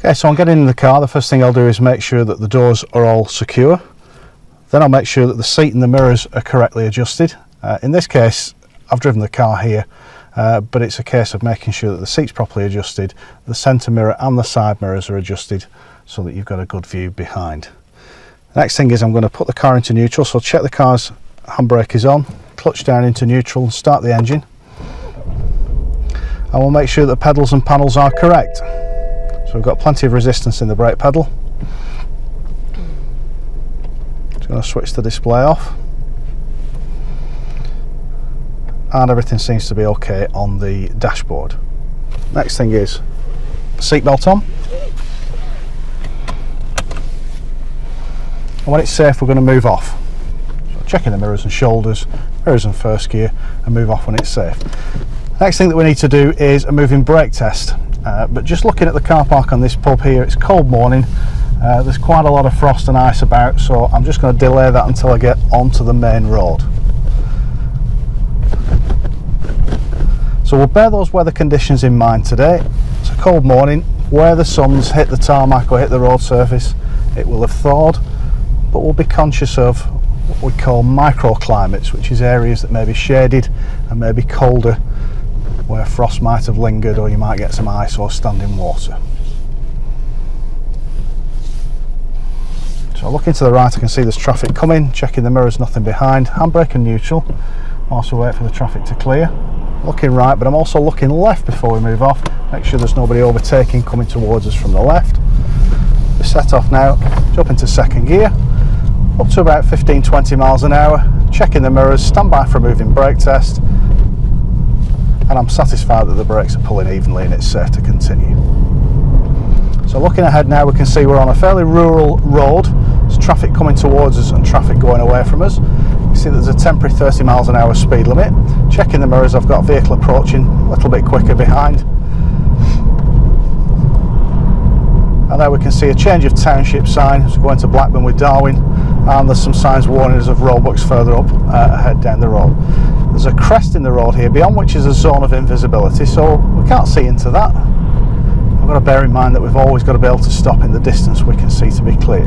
Okay, so I'm getting in the car. The first thing I'll do is make sure that the doors are all secure. Then I'll make sure that the seat and the mirrors are correctly adjusted. In this case, I've driven the car here, but it's a case of making sure that the seat's properly adjusted, the centre mirror and the side mirrors are adjusted so that you've got a good view behind. The next thing is I'm going to put the car into neutral, so check the car's handbrake is on, clutch down into neutral and start the engine. I will make sure that the pedals and panels are correct. So we've got plenty of resistance in the brake pedal. Just going to switch the display off. And everything seems to be okay on the dashboard. Next thing is seatbelt on. And when it's safe, we're going to move off. So checking the mirrors and shoulders, mirrors and first gear, and move off when it's safe. Next thing that we need to do is a moving brake test. But just looking at the car park on this pub here, it's a cold morning. There's quite a lot of frost and ice about, so I'm just going to delay that until I get onto the main road. So we'll bear those weather conditions in mind today. It's a cold morning. Where the sun's hit the tarmac or hit the road surface, it will have thawed, but we'll be conscious of what we call microclimates, which is areas that may be shaded and may be colder, where frost might have lingered, or you might get some ice or standing water. So looking to the right, I can see there's traffic coming, checking the mirrors, nothing behind, handbrake and neutral, also wait for the traffic to clear. Looking right, but I'm also looking left before we move off, make sure there's nobody overtaking coming towards us from the left. We're set off now, jump into second gear, up to about 15-20 miles an hour, checking the mirrors, stand by for a moving brake test, and I'm satisfied that the brakes are pulling evenly and it's safe to continue. So looking ahead now, we can see we're on a fairly rural road. There's traffic coming towards us and traffic going away from us. You see there's a temporary 30 miles an hour speed limit. Checking the mirrors, I've got a vehicle approaching a little bit quicker behind. And there we can see a change of township sign as we go into Blackburn with Darwin, and there's some signs warning us of roadworks further up ahead down the road. There's a crest in the road here, beyond which is a zone of invisibility, so we can't see into that. I've got to bear in mind that we've always got to be able to stop in the distance we can see to be clear.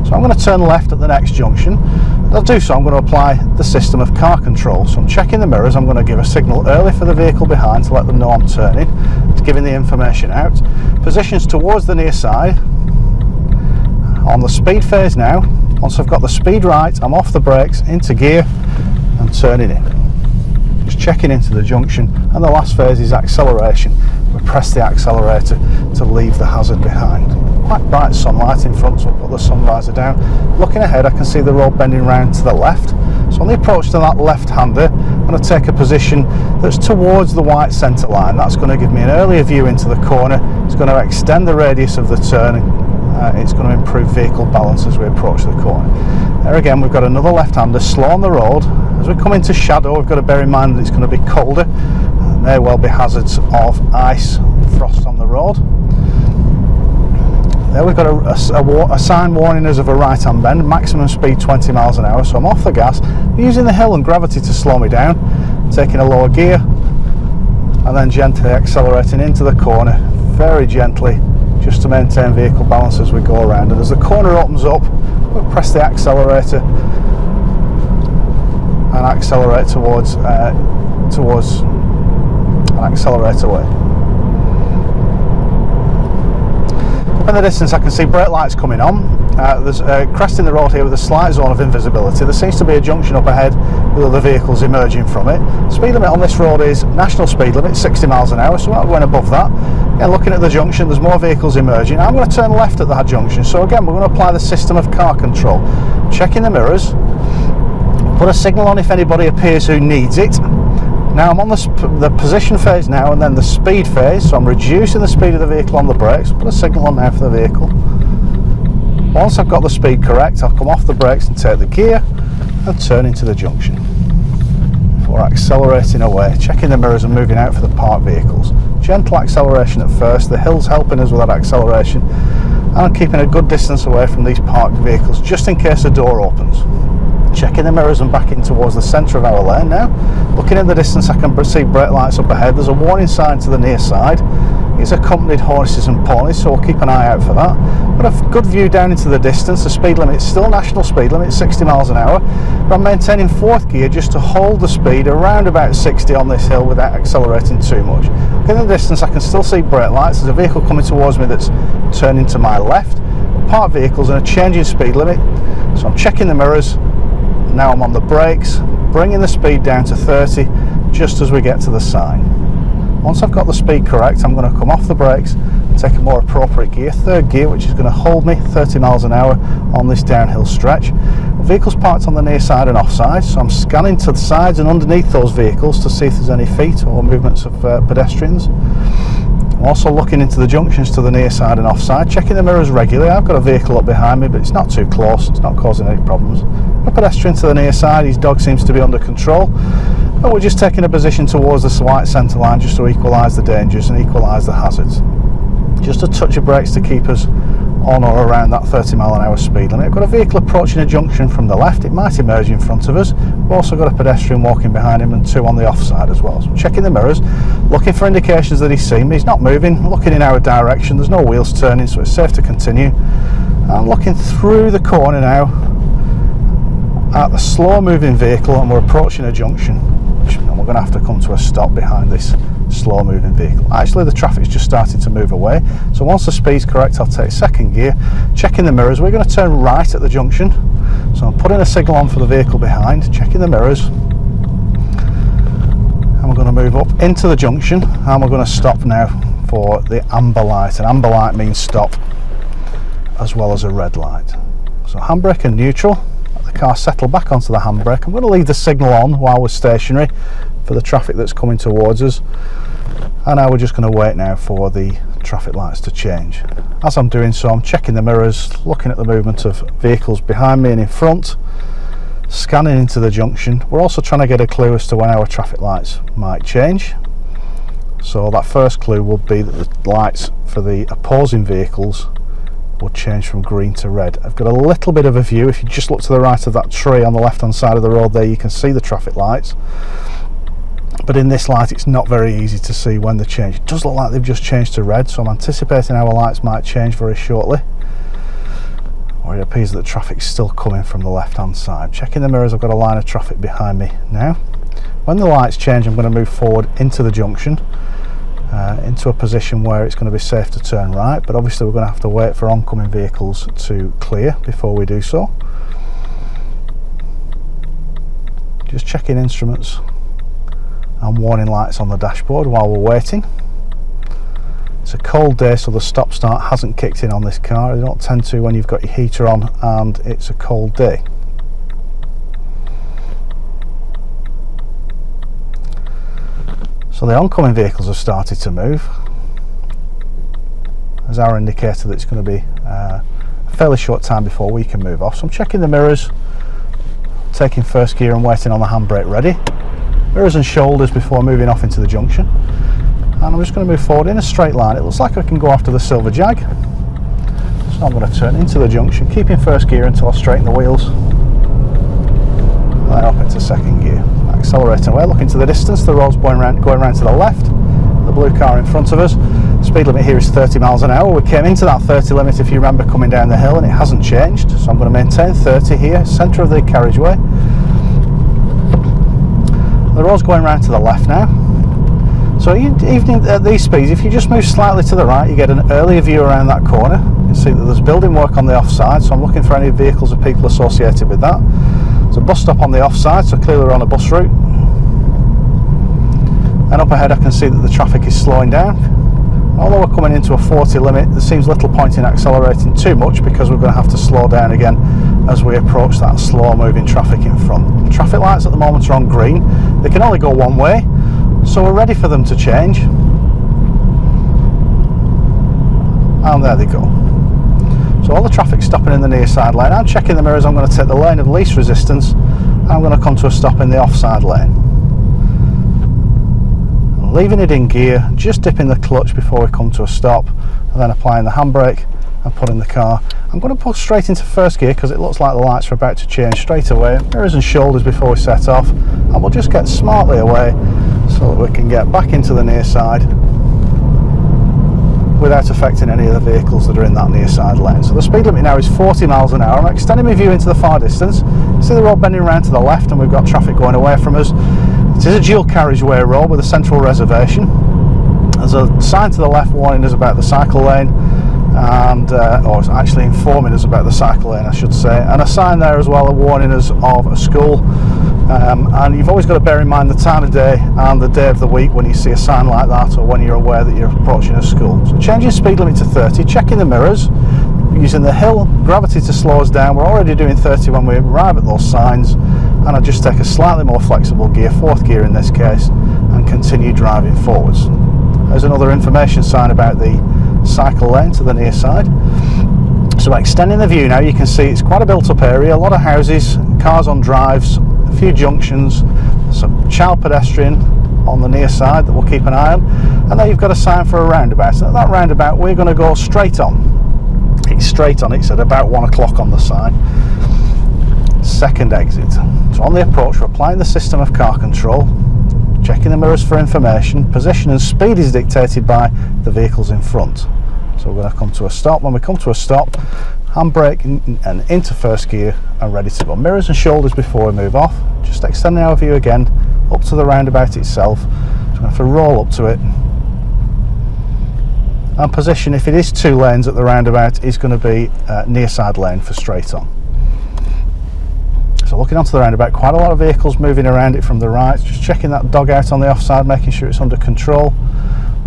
So I'm going to turn left at the next junction. As I do so, I'm going to apply the system of car control. So I'm checking the mirrors, I'm going to give a signal early for the vehicle behind to let them know I'm turning. It's giving the information out. Positions towards the near side. On the speed phase now. Once I've got the speed right, I'm off the brakes, into gear and turning in. Just checking into the junction, and the last phase is acceleration. We press the accelerator to leave the hazard behind. Quite bright sunlight in front, so I'll put the sun visor down. Looking ahead, I can see the road bending round to the left. So on the approach to that left-hander, I'm going to take a position that's towards the white centre line. That's going to give me an earlier view into the corner. It's going to extend the radius of the turn. It's going to improve vehicle balance as we approach the corner. There again, we've got another left-hander slow on the road. As we come into shadow, we've got to bear in mind that it's going to be colder. There may well be hazards of ice, frost on the road. There we've got a sign warning us of a right-hand bend, maximum speed 20 miles an hour, so I'm off the gas, using the hill and gravity to slow me down, taking a lower gear, and then gently accelerating into the corner, very gently, just to maintain vehicle balance as we go around. And as the corner opens up, we'll press the accelerator and accelerate towards and accelerate away. Up in the distance, I can see brake lights coming on. There's a crest in the road here with a slight zone of invisibility. There seems to be a junction up ahead with other vehicles emerging from it. Speed limit on this road is national speed limit, 60 miles an hour, so we're not going above that. Again, looking at the junction, there's more vehicles emerging. I'm going to turn left at that junction, so again, we're going to apply the system of car control. Checking the mirrors, put a signal on if anybody appears who needs it. Now I'm on the position phase now, and then the speed phase, so I'm reducing the speed of the vehicle on the brakes. Put a signal on now for the vehicle. Once I've got the speed correct, I'll come off the brakes and take the gear and turn into the junction before accelerating away, checking the mirrors and moving out for the parked vehicles. Gentle acceleration at first, the hill's helping us with that acceleration, and I'm keeping a good distance away from these parked vehicles just in case the door opens. Checking the mirrors and back in towards the centre of our lane now. Looking in the distance, I can see brake lights up ahead. There's a warning sign to the near side. is accompanied horses and ponies, so we'll keep an eye out for that. Got a good view down into the distance. The speed limit is still national speed limit, 60 miles an hour, but I'm maintaining 4th gear just to hold the speed around about 60 on this hill without accelerating too much. In the distance I can still see brake lights. There's a vehicle coming towards me that's turning to my left, parked vehicles and a change in speed limit, so I'm checking the mirrors. Now I'm on the brakes, bringing the speed down to 30 just as we get to the sign. Once I've got the speed correct, I'm going to come off the brakes and take a more appropriate gear, 3rd gear, which is going to hold me 30 miles an hour on this downhill stretch. The vehicle's parked on the near side and offside, so I'm scanning to the sides and underneath those vehicles to see if there's any feet or movements of pedestrians. I'm also looking into the junctions to the near side and offside, checking the mirrors regularly. I've got a vehicle up behind me, but it's not too close, it's not causing any problems. A pedestrian to the near side, his dog seems to be under control. But we're just taking a position towards the white centre line just to equalise the dangers and equalise the hazards. Just a touch of brakes to keep us on or around that 30 mile an hour speed limit. I've got a vehicle approaching a junction from the left. It might emerge in front of us. We've also got a pedestrian walking behind him and 2 on the offside as well. So I'm checking the mirrors, looking for indications that he's seen me. He's not moving, looking in our direction. There's no wheels turning, so it's safe to continue. I'm looking through the corner now at the slow moving vehicle, and we're approaching a junction, and we're going to have to come to a stop behind this slow moving vehicle. Actually, the traffic's just starting to move away, so once the speed's correct I'll take 2nd gear, checking the mirrors. We're going to turn right at the junction, so I'm putting a signal on for the vehicle behind, checking the mirrors, and we're going to move up into the junction, and we're going to stop now for the amber light. An amber light means stop as well as a red light. So handbrake and neutral. The car settle back onto the handbrake. I'm going to leave the signal on while we're stationary for the traffic that's coming towards us, and now we're just going to wait now for the traffic lights to change. As I'm doing so, I'm checking the mirrors, looking at the movement of vehicles behind me and in front, scanning into the junction. We're also trying to get a clue as to when our traffic lights might change. So that first clue would be that the lights for the opposing vehicles will change from green to red. I've got a little bit of a view. If you just look to the right of that tree on the left hand side of the road there, you can see the traffic lights, but in this light it's not very easy to see when they change. It does look like they've just changed to red, so I'm anticipating our lights might change very shortly, or it appears that the traffic's still coming from the left hand side. Checking the mirrors, I've got a line of traffic behind me now. When the lights change, I'm going to move forward into the junction, into a position where it's going to be safe to turn right, but obviously we're going to have to wait for oncoming vehicles to clear before we do so. Just checking instruments and warning lights on the dashboard while we're waiting. It's a cold day, so the stop start hasn't kicked in on this car. They don't tend to when you've got your heater on and it's a cold day. So the oncoming vehicles have started to move. There's our indicator that it's going to be a fairly short time before we can move off. So I'm checking the mirrors, taking 1st gear and waiting on the handbrake ready. Mirrors and shoulders before moving off into the junction. And I'm just going to move forward in a straight line. It looks like I can go after the silver Jag. So I'm going to turn into the junction, keeping 1st gear until I straighten the wheels. And then up into 2nd gear. Accelerating away, looking to the distance. The road's going round to the left. The blue car in front of us. Speed limit here is 30 miles an hour. We came into that 30 limit, if you remember, coming down the hill, and it hasn't changed. So I'm going to maintain 30 here, centre of the carriageway. The road's going round to the left now. So even at these speeds, if you just move slightly to the right, you get an earlier view around that corner. You can see that there's building work on the offside, so I'm looking for any vehicles or people associated with that. There's a bus stop on the offside, so clearly we're on a bus route. And up ahead I can see that the traffic is slowing down. Although we're coming into a 40 limit, there seems little point in accelerating too much, because we're going to have to slow down again as we approach that slow moving traffic in front. Traffic lights at the moment are on green. They can only go one way, so we're ready for them to change. And there they go. So all the traffic's stopping in the near side lane. I'm checking the mirrors. I'm going to take the lane of least resistance, and I'm going to come to a stop in the offside lane. I'm leaving it in gear, just dipping the clutch before we come to a stop, and then applying the handbrake and putting the car. I'm going to pull straight into 1st gear because it looks like the lights are about to change straight away. Mirrors and shoulders before we set off, and we'll just get smartly away so that we can get back into the near side without affecting any of the vehicles that are in that near side lane. So the speed limit now is 40 miles an hour. I'm extending my view into the far distance. See the road bending around to the left, and we've got traffic going away from us. It is a dual carriageway road with a central reservation. There's a sign to the left warning us about the cycle lane, and or it's actually informing us about the cycle lane, I should say, and a sign there as well warning us of a school. And you've always got to bear in mind the time of day and the day of the week when you see a sign like that, or when you're aware that you're approaching a school. So changing speed limit to 30, checking the mirrors, using the hill gravity to slow us down. We're already doing 30 when we arrive at those signs, and I just take a slightly more flexible gear, 4th gear in this case, and continue driving forwards. There's another information sign about the cycle lane to the near side. So by extending the view now, you can see it's quite a built up area, a lot of houses, cars on drives, a few junctions, some child pedestrian on the near side that we'll keep an eye on, and then you've got a sign for a roundabout. And at that roundabout we're going to go straight on. It's straight on, it's at about 1 o'clock on the sign. Second exit. So on the approach we're applying the system of car control, checking the mirrors for information. Position and speed is dictated by the vehicles in front. So we're going to come to a stop. When we come to a stop, handbrake and into 1st gear and ready to go. Mirrors and shoulders before we move off. Just extending our view again up to the roundabout itself. So we're going to have to roll up to it. And position, if it is 2 lanes at the roundabout, is going to be near side lane for straight on. So looking onto the roundabout, quite a lot of vehicles moving around it from the right. Just checking that dog out on the offside, making sure it's under control.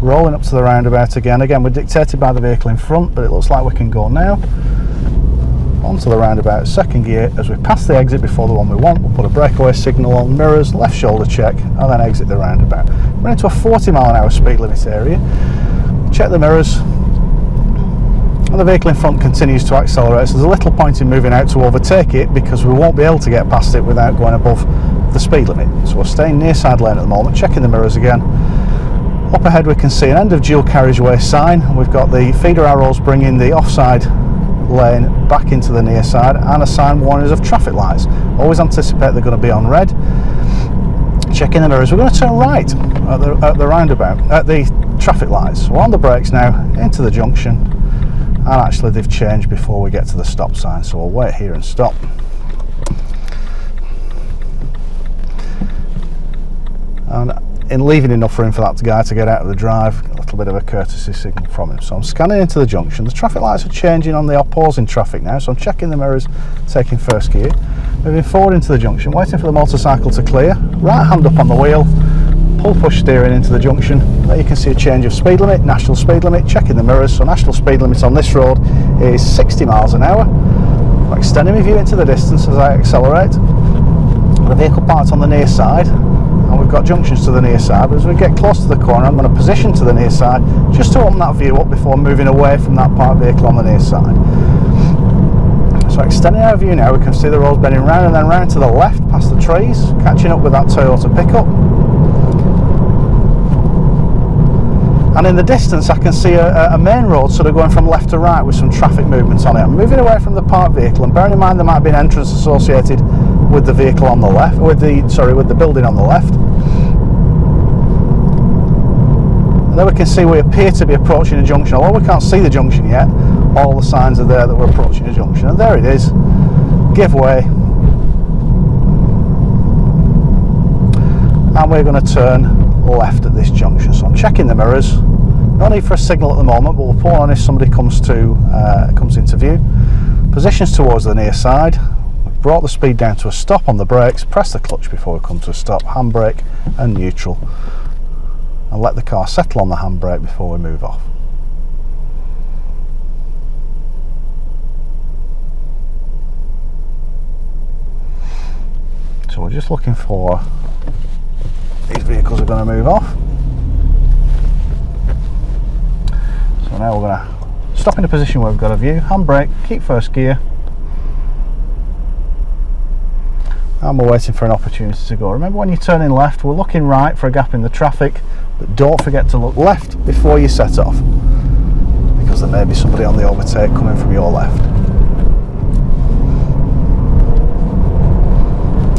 Rolling up to the roundabout again. Again, we're dictated by the vehicle in front, but it looks like we can go now. Onto the roundabout, 2nd gear. As we pass the exit before the one we want, we'll put a breakaway signal on, mirrors, left shoulder check, and then exit the roundabout. We're into a 40 mile an hour speed limit area. Check the mirrors, and the vehicle in front continues to accelerate. So there's a little point in moving out to overtake it, because we won't be able to get past it without going above the speed limit. So we're staying near side lane at the moment, checking the mirrors again. Up ahead we can see an end of dual carriageway sign. We've got the feeder arrows bringing the offside lane back into the near side, and a sign warning us of traffic lights. Always anticipate they're going to be on red. Checking the mirrors, we're going to turn right at the roundabout, at the traffic lights. We're on the brakes now, into the junction, and actually they've changed before we get to the stop sign, so we'll wait here and stop. And in leaving enough room for that guy to get out of the drive, a little bit of a courtesy signal from him. So I'm scanning into the junction. The traffic lights are changing on the opposing traffic now, so I'm checking the mirrors, taking 1st gear, moving forward into the junction, waiting for the motorcycle to clear, right hand up on the wheel, pull push steering into the junction. There you can see a change of speed limit, national speed limit, checking the mirrors. So national speed limit on this road is 60 miles an hour. I'm extending my view into the distance as I accelerate. The vehicle parked on the near side, and we've got junctions to the near side, but as we get close to the corner I'm going to position to the near side just to open that view up before moving away from that parked vehicle on the near side. So extending our view now, we can see the road bending round and then round to the left past the trees, catching up with that Toyota pickup. And in the distance I can see a main road sort of going from left to right with some traffic movements on it. I'm moving away from the parked vehicle, and bearing in mind there might be an entrance associated with the vehicle on the left, with the building on the left. And there we can see we appear to be approaching a junction. Although we can't see the junction yet, all the signs are there that we're approaching a junction, and there it is. Give way, and we're going to turn left at this junction. So I'm checking the mirrors. No need for a signal at the moment, but we'll pull on if somebody comes into view. Positions towards the near side. We've brought the speed down to a stop on the brakes. Press the clutch before we come to a stop. Handbrake and neutral, and let the car settle on the handbrake before we move off. So we're just looking for these vehicles are going to move off. So now we're going to stop in a position where we've got a view, handbrake, keep 1st gear, and we're waiting for an opportunity to go. Remember, when you're turning left, we're looking right for a gap in the traffic, but don't forget to look left before you set off, because there may be somebody on the overtake coming from your left.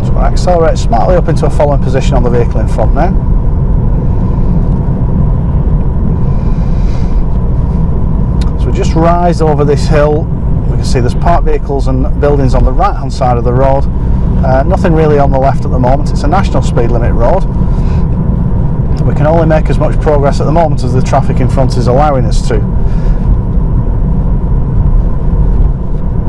So we'll accelerate smartly up into a following position on the vehicle in front now. just rise over this hill. We can see there's parked vehicles and buildings on the right hand side of the road. Nothing really on the left at the moment. It's a national speed limit road. We can only make as much progress at the moment as the traffic in front is allowing us to.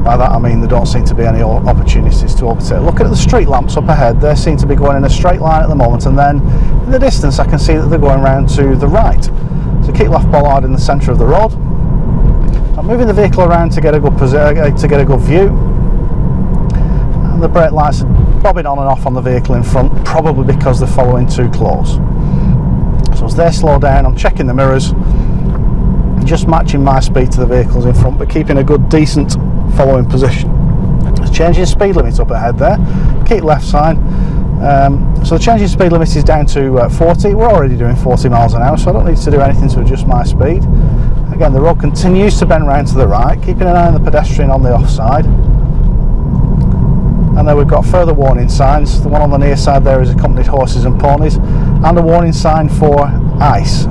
By that I mean there don't seem to be any opportunities to overtake. Look at the street lamps up ahead. They seem to be going in a straight line at the moment, and then in the distance I can see that they're going round to the right. So keep left bollard in the centre of the road. I'm moving the vehicle around to get a good view. And the brake lights are bobbing on and off on the vehicle in front, probably because they're following too close. So as they slow down, I'm checking the mirrors, just matching my speed to the vehicles in front, but keeping a good, decent following position. There's changing speed limits up ahead there. Keep left sign. So the changing speed limit is down to 40. We're already doing 40 miles an hour, so I don't need to do anything to adjust my speed. Again, the road continues to bend round to the right, keeping an eye on the pedestrian on the offside. And then we've got further warning signs. The one on the near side there is accompanied horses and ponies, and a warning sign for ice.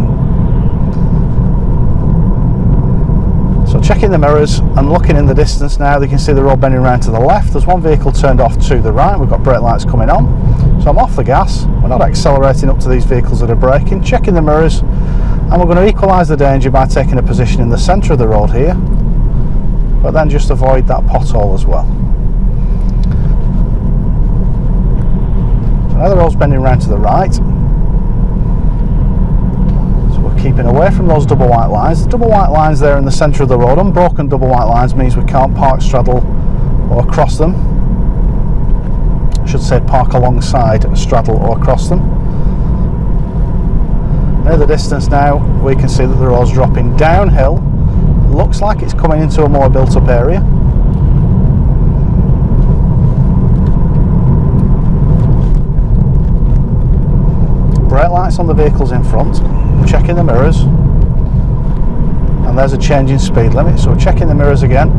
So checking the mirrors and looking in the distance now, you can see the road bending around to the left. There's one vehicle turned off to the right. We've got brake lights coming on. So I'm off the gas. We're not accelerating up to these vehicles that are braking. Checking the mirrors, and we're going to equalise the danger by taking a position in the centre of the road here, but then just avoid that pothole as well. So now the road's bending around to the right. Keeping away from those double white lines. The double white lines there in the centre of the road, unbroken double white lines, means we can't park, straddle or cross them. I should say park alongside, straddle or cross them. Near the distance now we can see that the road's dropping downhill. Looks like it's coming into a more built up area. Brake lights on the vehicles in front. Checking the mirrors, and there's a change in speed limit, so we're checking the mirrors again,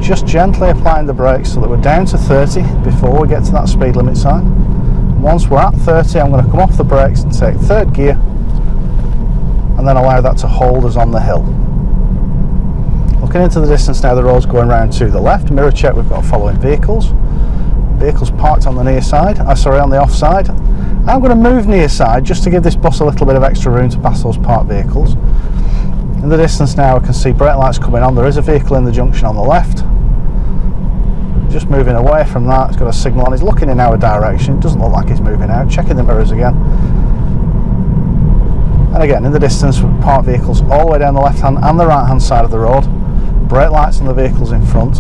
just gently applying the brakes so that we're down to 30 before we get to that speed limit sign. Once we're at 30, I'm going to come off the brakes and take third gear, and then allow that to hold us on the hill. Looking into the distance now, the road's going round to the left. Mirror check, we've got following vehicles parked on the near side, on the off side. I'm going to move near side just to give this bus a little bit of extra room to pass those parked vehicles. In the distance now I can see brake lights coming on. There is a vehicle in the junction on the left. Just moving away from that. It's got a signal on. He's looking in our direction. It doesn't look like he's moving out. Checking the mirrors again. And again, in the distance, parked vehicles all the way down the left hand and the right hand side of the road. Brake lights on the vehicles in front.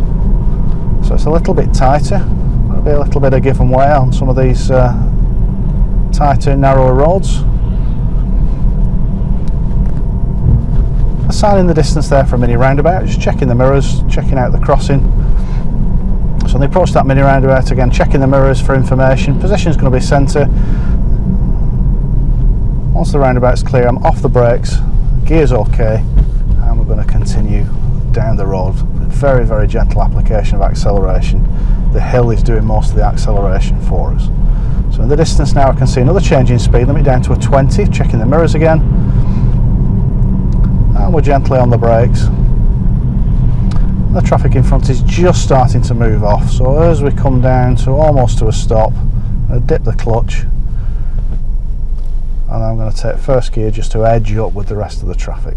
So it's a little bit tighter. There'll be a little bit of give and way on some of these tighter, narrower roads. A sign in the distance there for a mini roundabout. Just checking the mirrors, checking out the crossing. So on the approach to that mini roundabout, again checking the mirrors for information. Position is going to be centre. Once the roundabout's clear, I'm off the brakes, gear's okay, and we're going to continue down the road. Very, very gentle application of acceleration. The hill is doing most of the acceleration for us. So in the distance now I can see another change in speed limit down to a 20, checking the mirrors again, and we're gently on the brakes. The traffic in front is just starting to move off, so as we come down to almost to a stop, I'm going to dip the clutch, and I'm going to take first gear just to edge up with the rest of the traffic.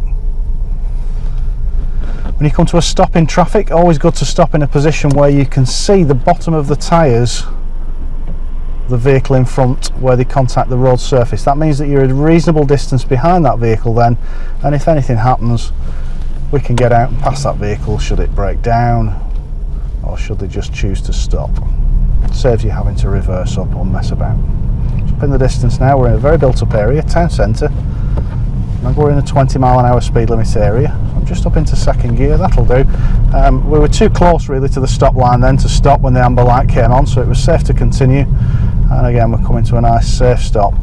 When you come to a stop in traffic, always good to stop in a position where you can see the bottom of the tyres, the vehicle in front, where they contact the road surface. That means that you're a reasonable distance behind that vehicle then, and if anything happens, we can get out and pass that vehicle should it break down, or should they just choose to stop. It saves you having to reverse up or mess about. Up in the distance now, we're in a very built up area, town centre. Remember, we're in a 20-mile-an-hour speed limit area. I'm just up into second gear, that'll do. We were too close really to the stop line then to stop when the amber light came on, so it was safe to continue. And again, we're coming to a nice safe stop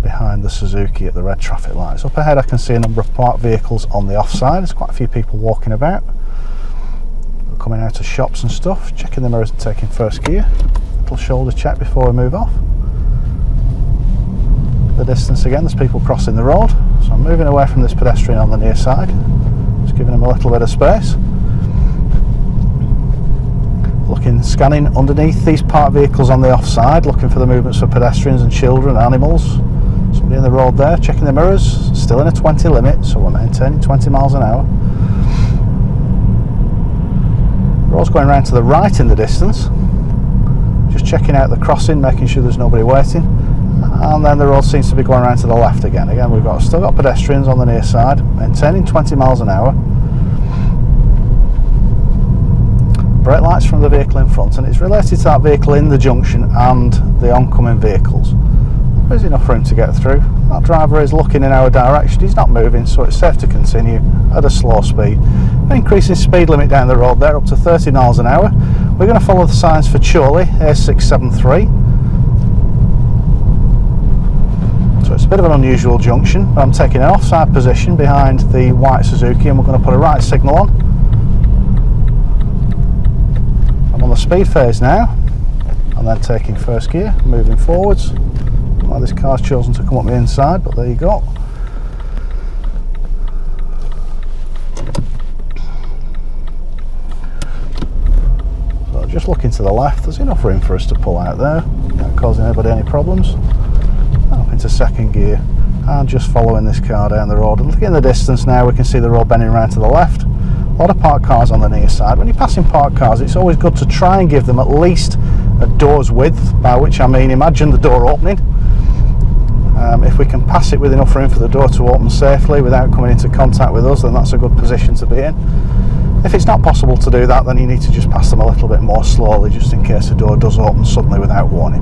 behind the Suzuki at the red traffic lights. Up ahead I can see a number of parked vehicles on the offside. There's quite a few people walking about. We're coming out of shops and stuff, checking the mirrors and taking first gear. Little shoulder check before we move off. The distance again, there's people crossing the road, so I'm moving away from this pedestrian on the near side. Just Just giving him a little bit of space. Looking, scanning underneath these parked vehicles on the offside, looking for the movements of pedestrians and children, animals. Somebody in the road there, checking the mirrors, still in a 20 limit, so we're maintaining 20 miles an hour. The road's going round to the right in the distance. Just checking out the crossing, making sure there's nobody waiting. And then the road seems to be going around to the left again. Again, we've still got pedestrians on the near side, maintaining 20 miles an hour. Brake lights from the vehicle in front, and it's related to that vehicle in the junction and the oncoming vehicles. There's enough room to get through. That driver is looking in our direction, he's not moving, so it's safe to continue at a slow speed. Increasing speed limit down the road there up to 30 miles an hour. We're going to follow the signs for Chorley, A673. So it's a bit of an unusual junction, but I'm taking an offside position behind the white Suzuki, and we're going to put a right signal on. I'm on the speed phase now, and then taking first gear, moving forwards. Well, this car's chosen to come up the inside, but there you go. So just looking to the left, there's enough room for us to pull out there, not causing anybody any problems. Up into second gear, and just following this car down the road. And looking in the distance now, we can see the road bending around to the left. A lot of parked cars on the near side. When you're passing parked cars, it's always good to try and give them at least a door's width, by which I mean imagine the door opening. If we can pass it with enough room for the door to open safely without coming into contact with us, then that's a good position to be in. If it's not possible to do that, then you need to just pass them a little bit more slowly, just in case the door does open suddenly without warning.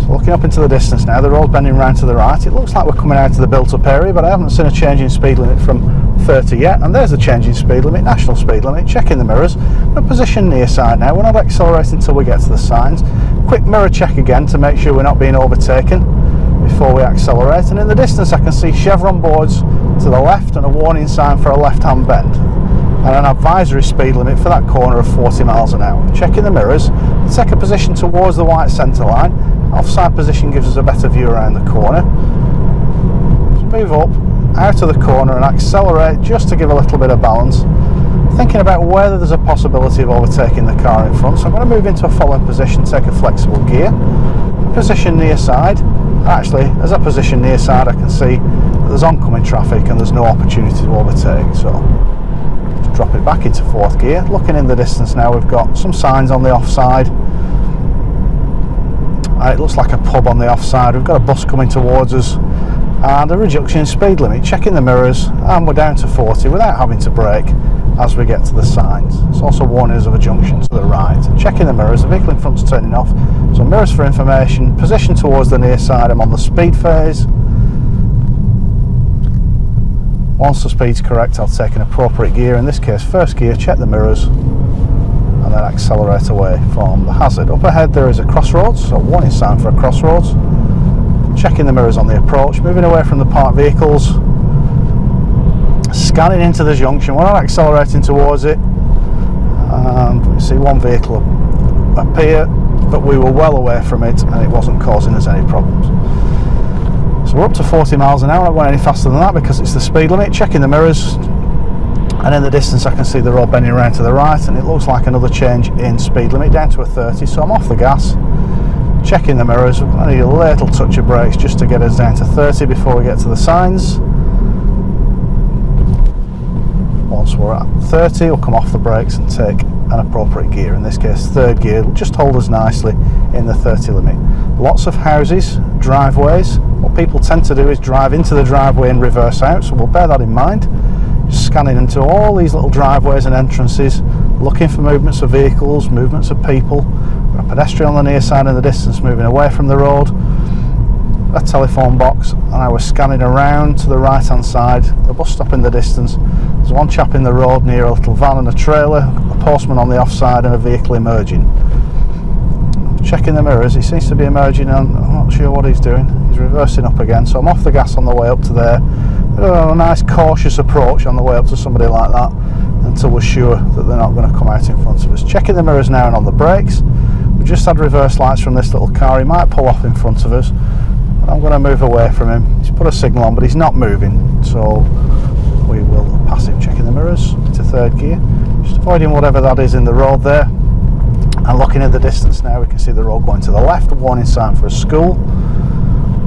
So looking up into the distance now, the road's bending round to the right. It looks like we're coming out of the built-up area, but I haven't seen a change in speed limit from 30 yet. And there's the change in speed limit, national speed limit. Checking the mirrors. We're positioned near side now. We're not accelerating until we get to the signs. Quick mirror check again to make sure we're not being overtaken before we accelerate. And in the distance I can see chevron boards to the left and a warning sign for a left-hand bend, and an advisory speed limit for that corner of 40 miles an hour. Checking the mirrors, take a position towards the white centre line. Offside position gives us a better view around the corner. Just move up out of the corner and accelerate just to give a little bit of balance, thinking about whether there's a possibility of overtaking the car in front. So I'm going to move into a following position, take a flexible gear, position near side. Actually, as I position near side, I can see that there's oncoming traffic and there's no opportunity to overtake. So just drop it back into fourth gear. Looking in the distance now, we've got some signs on the offside. It looks like a pub on the offside. We've got a bus coming towards us and a reduction in speed limit. Checking the mirrors, and we're down to 40 without having to brake as we get to the signs. It's also warning us of a junction to the right. Checking the mirrors, the vehicle in front's turning off. So mirrors for information, position towards the near side. I'm on the speed phase. Once the speed's correct, I'll take an appropriate gear, in this case first gear, check the mirrors, and then accelerate away from the hazard. Up ahead there is a crossroads, so warning sign for a crossroads. Checking the mirrors on the approach, moving away from the parked vehicles, scanning into the junction. We're not accelerating towards it, and we see one vehicle appear, but we were well away from it and it wasn't causing us any problems. So we're up to 40 miles an hour, not going any faster than that because it's the speed limit. Checking the mirrors, and in the distance I can see the road bending around to the right, and it looks like another change in speed limit down to a 30, so I'm off the gas. Checking the mirrors, I need a little touch of brakes just to get us down to 30 before we get to the signs. Once we're at 30, we'll come off the brakes and take an appropriate gear. In this case, third gear will just hold us nicely in the 30 limit. Lots of houses, driveways. What people tend to do is drive into the driveway and reverse out, so we'll bear that in mind. Just scanning into all these little driveways and entrances, looking for movements of vehicles, movements of people. A pedestrian on the near side in the distance moving away from the road, a telephone box, and I was scanning around to the right hand side, the bus stop in the distance. There's one chap in the road near a little van and a trailer, a postman on the offside, and a vehicle emerging. Checking the mirrors, he seems to be emerging, and I'm not sure what he's doing. He's reversing up again, so I'm off the gas on the way up to there. A nice cautious approach on the way up to somebody like that until we're sure that they're not going to come out in front of us. Checking the mirrors now and on the brakes. We've just had reverse lights from this little car. He might pull off in front of us, but I'm going to move away from him. He's put a signal on, but he's not moving, so we will passive. Checking the mirrors into third gear, just avoiding whatever that is in the road there. And looking at the distance now, we can see the road going to the left, a warning sign for a school.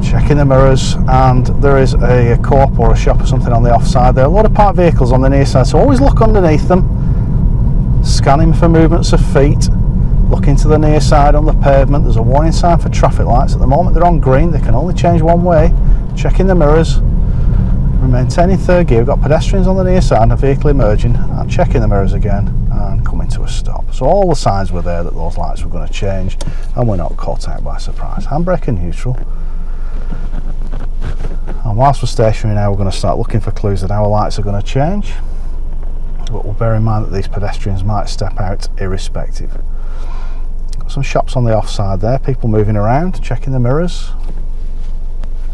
Checking the mirrors, and there is a co-op or a shop or something on the offside there. A lot of parked vehicles on the near side, so always look underneath them, scanning for movements of feet. Looking to the near side on the pavement, there's a warning sign for traffic lights. At the moment they're on green, they can only change one way. Checking the mirrors, we're maintaining third gear. We've got pedestrians on the near side and a vehicle emerging, and checking the mirrors again and coming to a stop. So all the signs were there that those lights were going to change, and we're not caught out by surprise. Handbrake and neutral. And whilst we're stationary now, we're going to start looking for clues that our lights are going to change, but we'll bear in mind that these pedestrians might step out irrespective. Got some shops on the offside there, people moving around, checking the mirrors,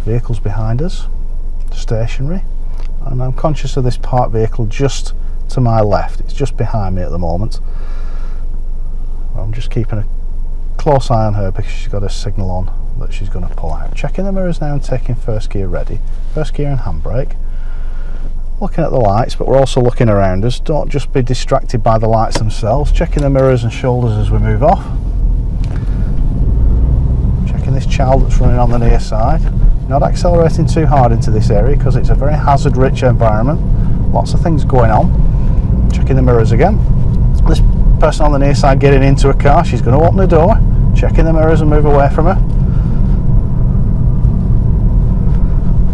vehicles behind us, stationary, and I'm conscious of this parked vehicle just to my left. It's just behind me at the moment. I'm just keeping a close eye on her because she's got a signal on that she's going to pull out. Checking the mirrors now and taking first gear ready. First gear and handbrake. Looking at the lights, but we're also looking around us. Don't just be distracted by the lights themselves. Checking the mirrors and shoulders as we move off. Checking this child that's running on the near side. Not accelerating too hard into this area because it's a very hazard rich environment. Lots of things going on. Checking the mirrors again. This person on the near side getting into a car, she's going to open the door. Checking the mirrors and move away from her.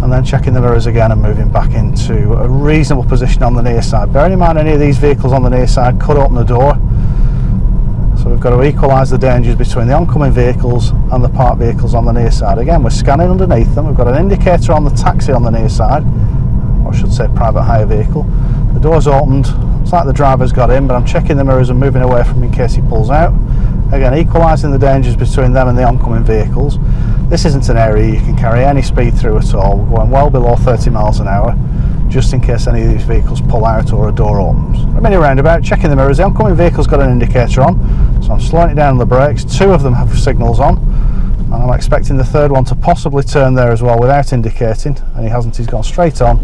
And then checking the mirrors again and moving back into a reasonable position on the near side. Bearing in mind any of these vehicles on the near side could open the door, so we've got to equalise the dangers between the oncoming vehicles and the parked vehicles on the near side. Again, we're scanning underneath them. We've got an indicator on the taxi on the near side, or I should say private hire vehicle. The door's opened, it's like the driver's got in, but I'm checking the mirrors and moving away from him in case he pulls out. Again, equalising the dangers between them and the oncoming vehicles. This isn't an area you can carry any speed through at all. We're going well below 30 miles an hour, just in case any of these vehicles pull out or a door opens. A mini roundabout, checking the mirrors. The oncoming vehicle's got an indicator on, so I'm slowing it down on the brakes. Two of them have signals on, and I'm expecting the third one to possibly turn there as well without indicating, and he hasn't. He's gone straight on,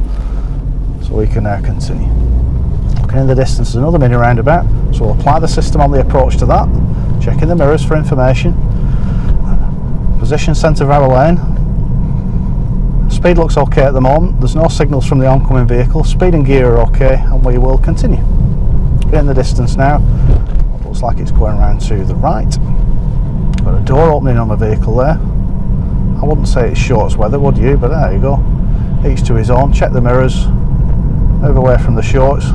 so we can now continue. Looking in the distance is another mini roundabout, so we'll apply the system on the approach to that. Checking the mirrors for information. Position centre of our lane. Speed looks okay at the moment. There's no signals from the oncoming vehicle. Speed and gear are okay, and we will continue. In the distance now, it looks like it's going around to the right. Got a door opening on the vehicle there. I wouldn't say it's shorts weather, would you? But there you go. Each to his own. Check the mirrors. Move away from the shorts.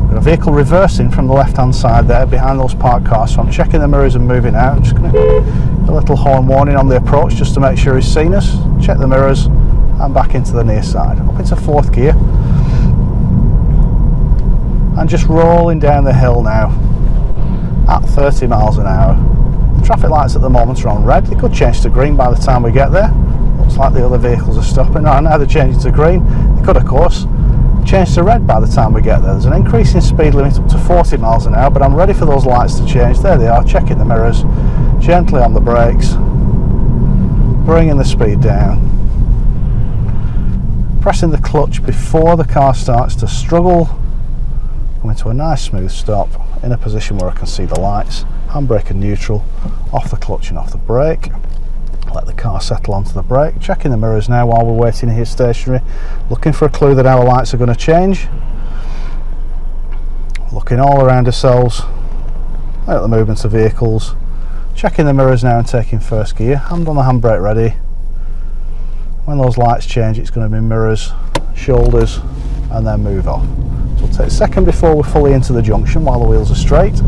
Got a vehicle reversing from the left hand side there behind those parked cars, so I'm checking the mirrors and moving out. I'm just going to a little horn warning on the approach just to make sure he's seen us. Check the mirrors and back into the near side. Up into fourth gear and just rolling down the hill now at 30 miles an hour. The traffic lights at the moment are on red. They could change to green by the time we get there. Looks like the other vehicles are stopping. Now they're changing to green. They could of course change to red by the time we get there. There's an increase in speed limit up to 40 miles an hour, but I'm ready for those lights to change. There they are, checking the mirrors, gently on the brakes, bringing the speed down, pressing the clutch before the car starts to struggle, coming to a nice smooth stop in a position where I can see the lights. Handbrake and neutral, off the clutch and off the brake. Let the car settle onto the brake. Checking the mirrors now while we're waiting here stationary, looking for a clue that our lights are going to change. Looking all around ourselves at the movements of vehicles. Checking the mirrors now and taking first gear. Hand on the handbrake ready. When those lights change, it's going to be mirrors, shoulders, and then move off. So we'll take a second before we're fully into the junction while the wheels are straight.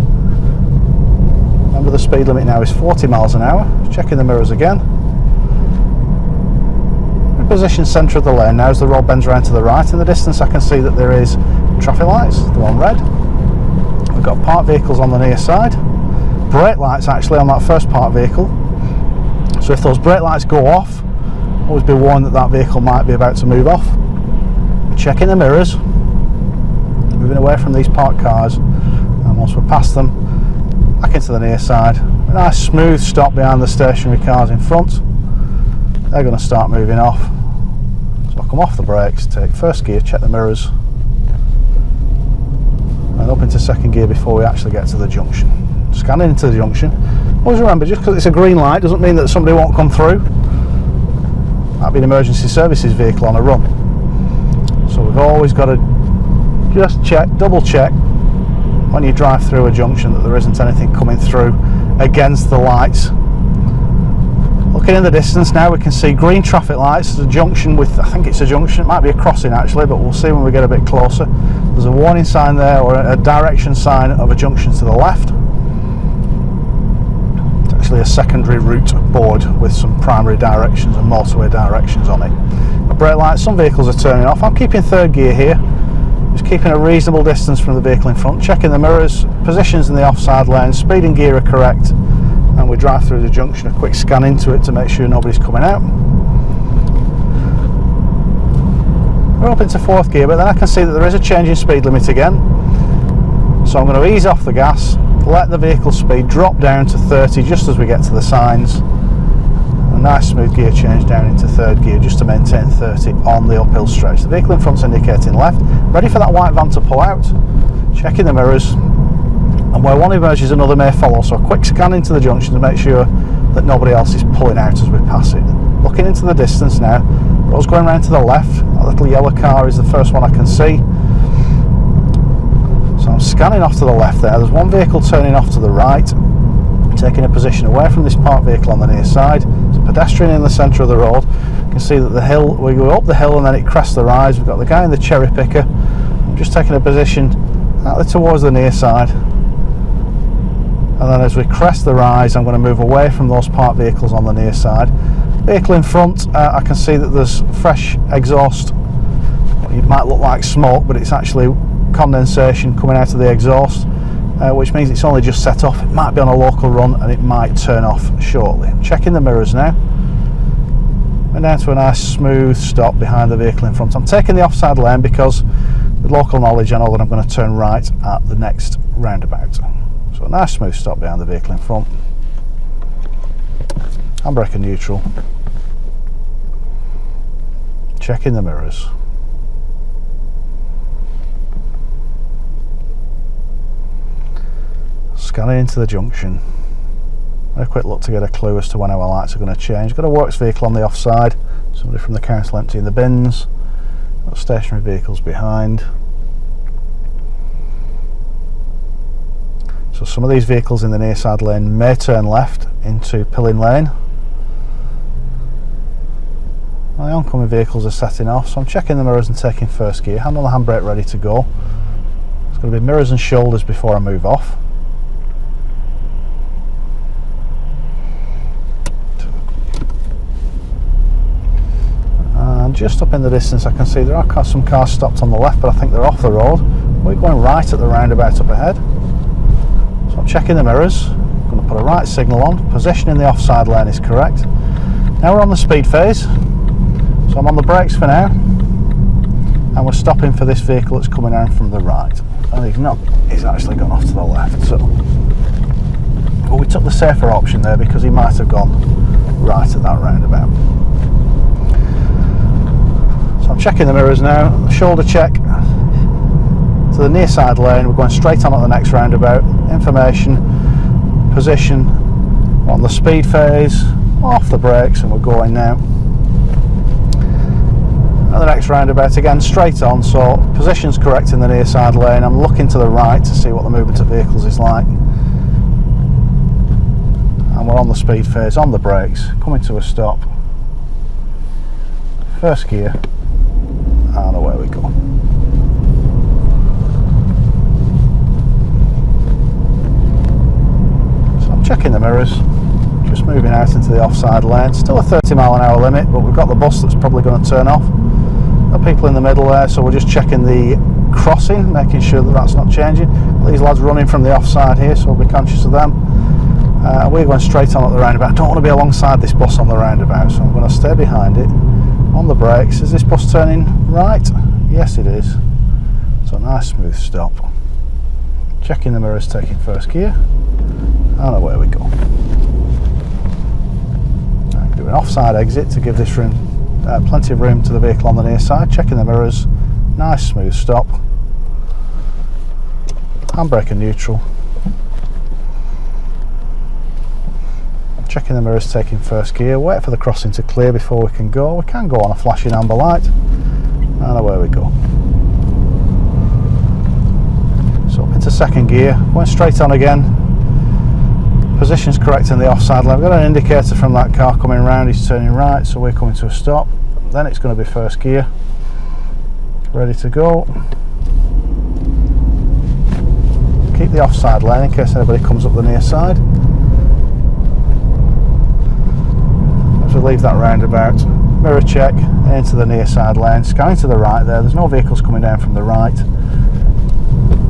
Remember the speed limit now is 40 miles an hour. Checking the mirrors again. Position centre of the lane now as the road bends around to the right. In the distance I can see that there is traffic lights, they're on red. We've got parked vehicles on the near side. Brake lights actually on that first parked vehicle. So if those brake lights go off, always be warned that that vehicle might be about to move off. Checking the mirrors, moving away from these parked cars, and once we're past them, back into the near side. A nice smooth stop behind the stationary cars in front. They're going to start moving off. So I'll come off the brakes, take first gear, check the mirrors, and up into second gear before we actually get to the junction. Scanning into the junction. Always remember, just because it's a green light doesn't mean that somebody won't come through. Might be an emergency services vehicle on a run. So we've always got to just check, double check when you drive through a junction that there isn't anything coming through against the lights. Looking in the distance now, we can see green traffic lights. There's a junction with, I think it's a junction, it might be a crossing actually, but we'll see when we get a bit closer. There's a warning sign there, or a direction sign of a junction to the left. It's actually a secondary route board with some primary directions and motorway directions on it. A brake light, some vehicles are turning off. I'm keeping third gear here, just keeping a reasonable distance from the vehicle in front, checking the mirrors, positions in the offside lane, speed and gear are correct, and we drive through the junction, a quick scan into it to make sure nobody's coming out. We're up into fourth gear, but then I can see that there is a change in speed limit again. So I'm going to ease off the gas, let the vehicle speed drop down to 30 just as we get to the signs. A nice smooth gear change down into third gear just to maintain 30 on the uphill stretch. The vehicle in front's indicating left, ready for that white van to pull out, checking the mirrors, and where one emerges another may follow, so a quick scan into the junction to make sure that nobody else is pulling out as we pass it. Looking into the distance now, road's going round to the left, that little yellow car is the first one I can see. So I'm scanning off to the left there, there's one vehicle turning off to the right, taking a position away from this parked vehicle on the near side. There's a pedestrian in the centre of the road. You can see that the hill, we go up the hill and then it crests the rise. We've got the guy in the cherry picker. I'm just taking a position towards the near side. And then as we crest the rise, I'm going to move away from those parked vehicles on the near side. Vehicle in front, I can see that there's fresh exhaust. It might look like smoke, but it's actually condensation coming out of the exhaust, which means it's only just set off. It might be on a local run and it might turn off shortly. I'm checking the mirrors now. We're down to a nice smooth stop behind the vehicle in front. I'm taking the offside lane because with local knowledge I know that I'm going to turn right at the next roundabout. So a nice smooth stop behind the vehicle in front. Handbrake and neutral. Checking the mirrors. Scanning into the junction. A quick look to get a clue as to when our lights are going to change. Got a works vehicle on the offside. Somebody from the council emptying the bins. Got stationary vehicles behind. So some of these vehicles in the near side lane may turn left into Pilling Lane. My oncoming vehicles are setting off, so I'm checking the mirrors and taking first gear. Hand on the handbrake ready to go. It's going to be mirrors and shoulders before I move off. And just up in the distance I can see there are some cars stopped on the left, but I think they're off the road. We're going right at the roundabout up ahead. So I'm checking the mirrors, I'm going to put a right signal on, position in the offside lane is correct. Now we're on the speed phase, so I'm on the brakes for now, and we're stopping for this vehicle that's coming around from the right. And he's not, he's actually gone off to the left, so. But we took the safer option there because he might have gone right at that roundabout. So I'm checking the mirrors now, shoulder check. To the near side lane, we're going straight on at the next roundabout. Information, position, on the speed phase, off the brakes, and we're going now. At the next roundabout again, straight on, so position's correct in the near side lane. I'm looking to the right to see what the movement of vehicles is like. And we're on the speed phase, on the brakes, coming to a stop. First gear, and away we go. Checking the mirrors, just moving out into the offside lane. Still a 30-mile-an-hour limit, but we've got the bus that's probably going to turn off. Got people in the middle there, so we're just checking the crossing, making sure that that's not changing. These lads running from the offside here, so we'll be conscious of them. We're going straight on at the roundabout. I don't want to be alongside this bus on the roundabout, so I'm going to stay behind it. On the brakes, is this bus turning right? Yes, it is. So a nice smooth stop. Checking the mirrors, taking first gear. And away we go. Do an offside exit to give this room plenty of room to the vehicle on the near side. Checking the mirrors, nice smooth stop. handbrake and neutral. Checking the mirrors, taking first gear, wait for the crossing to clear before we can go. We can go on a flashing amber light, and away we go. So up into second gear, going straight on again. Position's correct in the offside lane. We've got an indicator from that car coming round, he's turning right, so we're coming to a stop. Then it's going to be first gear. Ready to go. Keep the offside lane in case anybody comes up the near side. As we leave that roundabout, mirror check into the near side lane, scanning to the right there. There's no vehicles coming down from the right.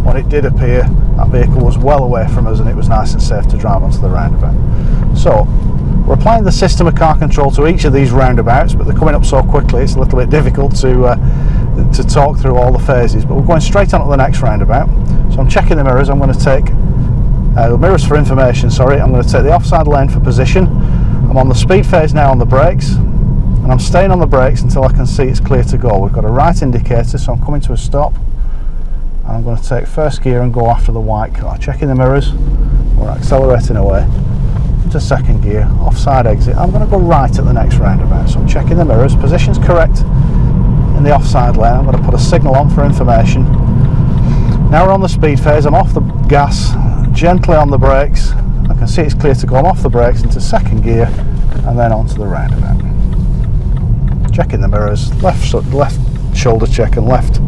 When it did appear, that vehicle was well away from us and it was nice and safe to drive onto the roundabout. So we're applying the system of car control to each of these roundabouts, but they're coming up so quickly it's a little bit difficult to talk through all the phases, but we're going straight on to the next roundabout. So I'm checking the mirrors. I'm going to take the mirrors for information, sorry. I'm going to take the offside lane for position. I'm on the speed phase now on the brakes, and I'm staying on the brakes until I can see it's clear to go. We've got a right indicator, so I'm coming to a stop. I'm going to take first gear and go after the white car. Checking the mirrors, we're accelerating away into second gear, offside exit. I'm going to go right at the next roundabout, so I'm checking the mirrors, position's correct in the offside lane. I'm going to put a signal on for information. Now we're on the speed phase, I'm off the gas, gently on the brakes. I can see it's clear to go. I'm off the brakes into second gear and then onto the roundabout. Checking the mirrors, left shoulder check and left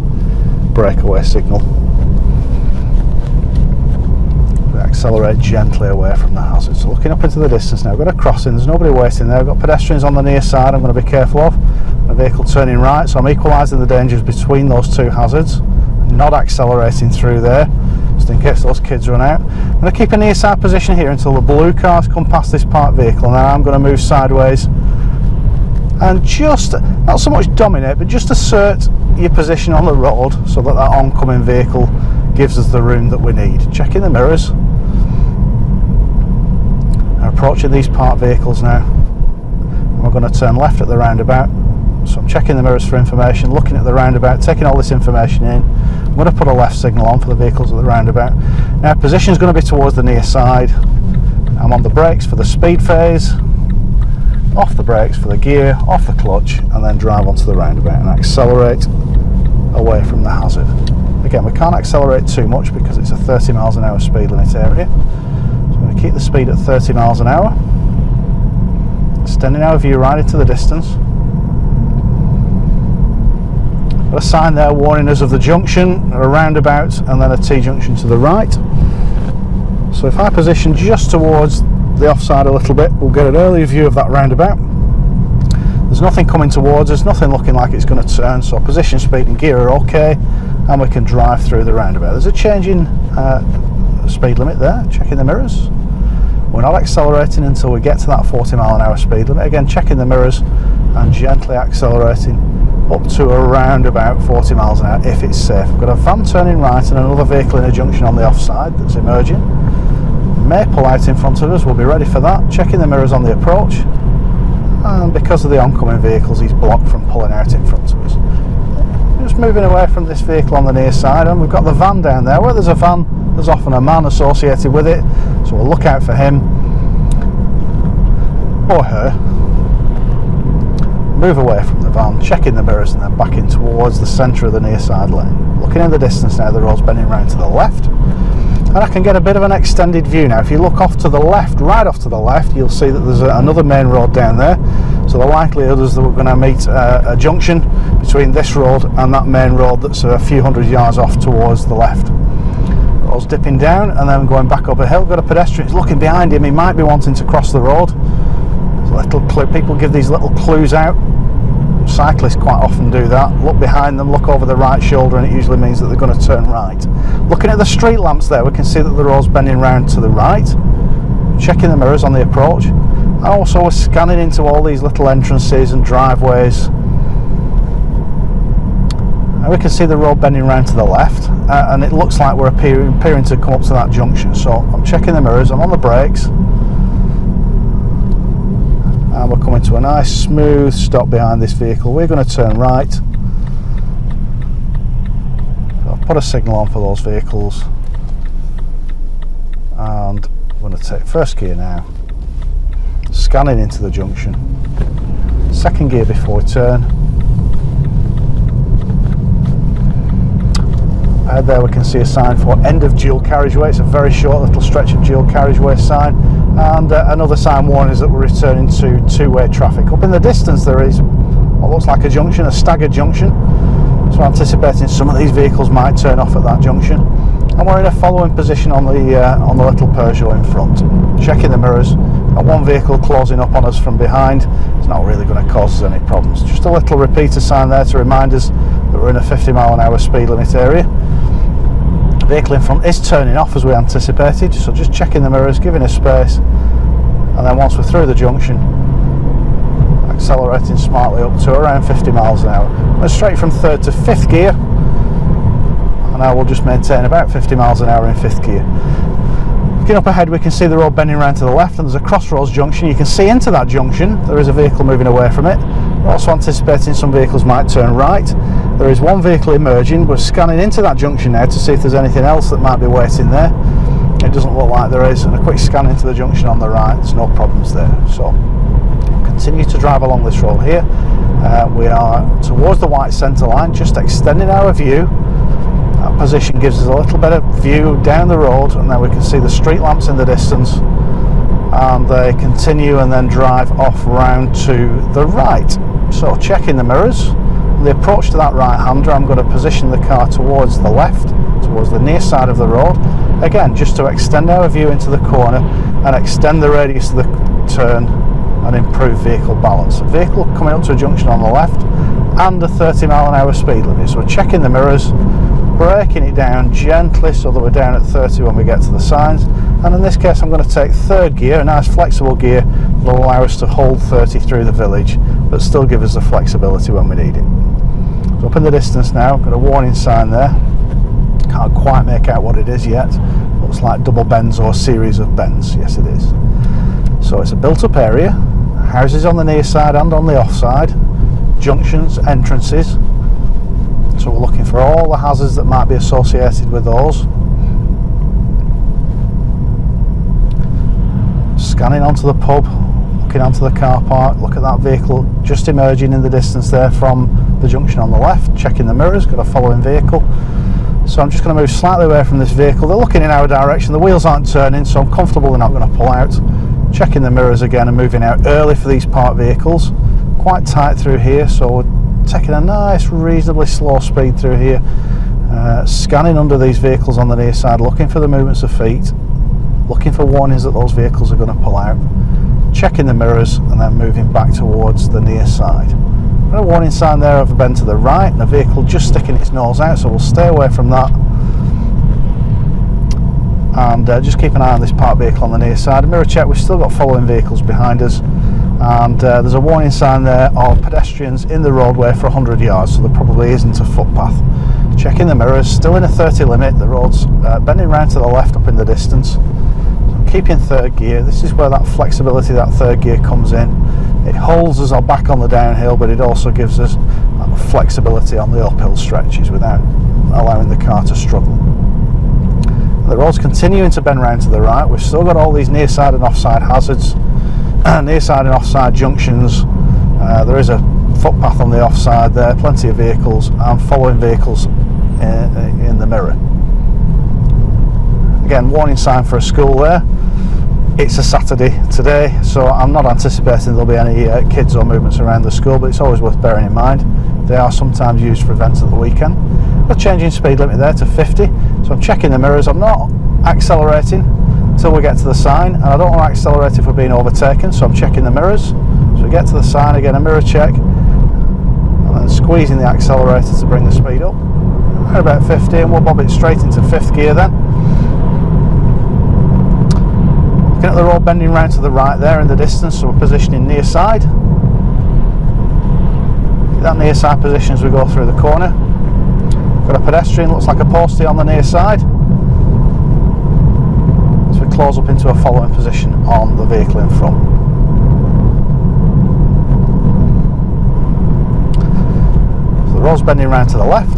breakaway signal. We accelerate gently away from the hazard. So looking up into the distance now, we've got a crossing, there's nobody waiting there, I've got pedestrians on the near side I'm going to be careful of. A vehicle turning right, so I'm equalising the dangers between those two hazards, not accelerating through there, just in case those kids run out. I'm going to keep a near side position here until the blue cars come past this parked vehicle, and then I'm going to move sideways and just, not so much dominate, but just assert your position on the road so that that oncoming vehicle gives us the room that we need. Checking the mirrors. I'm approaching these parked vehicles now. We're going to turn left at the roundabout. So I'm checking the mirrors for information, looking at the roundabout, taking all this information in. I'm going to put a left signal on for the vehicles at the roundabout. Now position is going to be towards the near side. I'm on the brakes for the speed phase, off the brakes for the gear, off the clutch, and then drive onto the roundabout and accelerate away from the hazard. Again, we can't accelerate too much because it's a 30 miles an hour speed limit area. So I'm going to keep the speed at 30 miles an hour, extending our view right into the distance. Got a sign there warning us of the junction, a roundabout, and then a T-junction to the right. So if I position just towards the offside a little bit, we'll get an earlier view of that roundabout. There's nothing coming towards us, nothing looking like it's going to turn, so position, speed and gear are okay, and we can drive through the roundabout. There's a change in speed limit there, checking the mirrors. We're not accelerating until we get to that 40 mile an hour speed limit. Again, checking the mirrors and gently accelerating up to around about 40 miles an hour if it's safe. We've got a van turning right and another vehicle in a junction on the offside that's emerging. May pull out in front of us, we'll be ready for that. Checking the mirrors on the approach, and because of the oncoming vehicles he's blocked from pulling out in front of us. Just moving away from this vehicle on the near side, and we've got the van down there. Where there's a van, there's often a man associated with it, so we'll look out for him or her. Move away from the van, checking the mirrors and then back in towards the centre of the near side lane. Looking in the distance now, the road's bending round to the left, and I can get a bit of an extended view now. If you look off to the left, right off to the left, you'll see that there's another main road down there. So the likelihood is that we're going to meet a junction between this road and that main road that's a few hundred yards off towards the left. The road's dipping down and then going back up a hill. Got a pedestrian, he's looking behind him, he might be wanting to cross the road. There's a little clue. People give these little clues out. Cyclists quite often do that. Look behind them, look over the right shoulder, and it usually means that they're going to turn right. Looking at the street lamps there, we can see that the road's bending round to the right. Checking the mirrors on the approach. And also we're scanning into all these little entrances and driveways. And we can see the road bending round to the left, and it looks like we're appearing to come up to that junction. So I'm checking the mirrors, I'm on the brakes. And we're coming to a nice smooth stop behind this vehicle. We're going to turn right. So I'll put a signal on for those vehicles. I'm going to take first gear now, scanning into the junction, second gear before we turn. Ahead there we can see a sign for end of dual carriageway. It's a very short little stretch of dual carriageway sign, and another sign warning is that we're returning to two-way traffic. Up in the distance there is what looks like a junction, a staggered junction, so anticipating some of these vehicles might turn off at that junction. And we're in a following position on the little Peugeot in front. Checking the mirrors, got one vehicle closing up on us from behind. It's not really going to cause us any problems. Just a little repeater sign there to remind us that we're in a 50-mile-an-hour speed limit area. Vehicle in front is turning off as we anticipated, so just checking the mirrors, giving us space, and then once we're through the junction, accelerating smartly up to around 50 miles an hour. We're straight from third to fifth gear, and now we'll just maintain about 50 miles an hour in fifth gear. Looking up ahead we can see the road bending round to the left, and there's a crossroads junction. You can see into that junction there is a vehicle moving away from it. We're also anticipating some vehicles might turn right. There is one vehicle emerging. We're scanning into that junction now to see if there's anything else that might be waiting there. It doesn't look like there is, and a quick scan into the junction on the right, there's no problems there. So we'll continue to drive along this road here. We are towards the white centre line, just extending our view. That position gives us a little bit of view down the road, and then we can see the street lamps in the distance, and they continue and then drive off round to the right. So checking the mirrors, the approach to that right-hander, I'm going to position the car towards the left, towards the near side of the road, again just to extend our view into the corner and extend the radius of the turn and improve vehicle balance. A vehicle coming up to a junction on the left and a 30-mile-an-hour speed limit, so we're checking the mirrors, braking it down gently so that we're down at 30 when we get to the signs, and in this case I'm going to take third gear, a nice flexible gear that will allow us to hold 30 through the village but still give us the flexibility when we need it. So up in the distance now, got a warning sign there, can't quite make out what it is yet. Looks like double bends or a series of bends. Yes it is. So it's a built up area, houses on the near side and on the off side, junctions, entrances. So we're looking for all the hazards that might be associated with those. Scanning onto the pub, looking onto the car park, look at that vehicle just emerging in the distance there from the junction on the left, checking the mirrors, got a following vehicle. So I'm just going to move slightly away from this vehicle. They're looking in our direction, the wheels aren't turning, so I'm comfortable they're not going to pull out. Checking the mirrors again and moving out early for these parked vehicles. Quite tight through here, so we're taking a nice reasonably slow speed through here. Scanning under these vehicles on the near side, looking for the movements of feet, looking for warnings that those vehicles are going to pull out. Checking the mirrors and then moving back towards the near side. A warning sign there of a bend to the right and a vehicle just sticking its nose out, so we'll stay away from that. And just keep an eye on this parked vehicle on the near side. A mirror check, we've still got following vehicles behind us, and there's a warning sign there of pedestrians in the roadway for 100 yards, so there probably isn't a footpath. Checking the mirrors, still in a 30 limit, the road's bending round to the left up in the distance. So keeping third gear, this is where that flexibility, that third gear comes in. It holds us back on the downhill, but it also gives us flexibility on the uphill stretches without allowing the car to struggle. The road's continuing to bend round to the right. We've still got all these near side and offside hazards, near side and offside junctions. There is a footpath on the offside there, plenty of vehicles and following vehicles in the mirror. Again, warning sign for a school there. It's a Saturday today, so I'm not anticipating there'll be any kids or movements around the school, but it's always worth bearing in mind. They are sometimes used for events at the weekend. We're changing speed limit there to 50, so I'm checking the mirrors. I'm not accelerating until we get to the sign, and I don't want to accelerate if we're being overtaken, so I'm checking the mirrors. So we get to the sign, again a mirror check, and then squeezing the accelerator to bring the speed up. At about 50, and we'll bob it straight into fifth gear then. Looking at the road bending round to the right there in the distance, so we're positioning near side. That near side position as we go through the corner. Got a pedestrian, looks like a postie on the near side. As we close up into a following position on the vehicle in front. So the road's bending round to the left.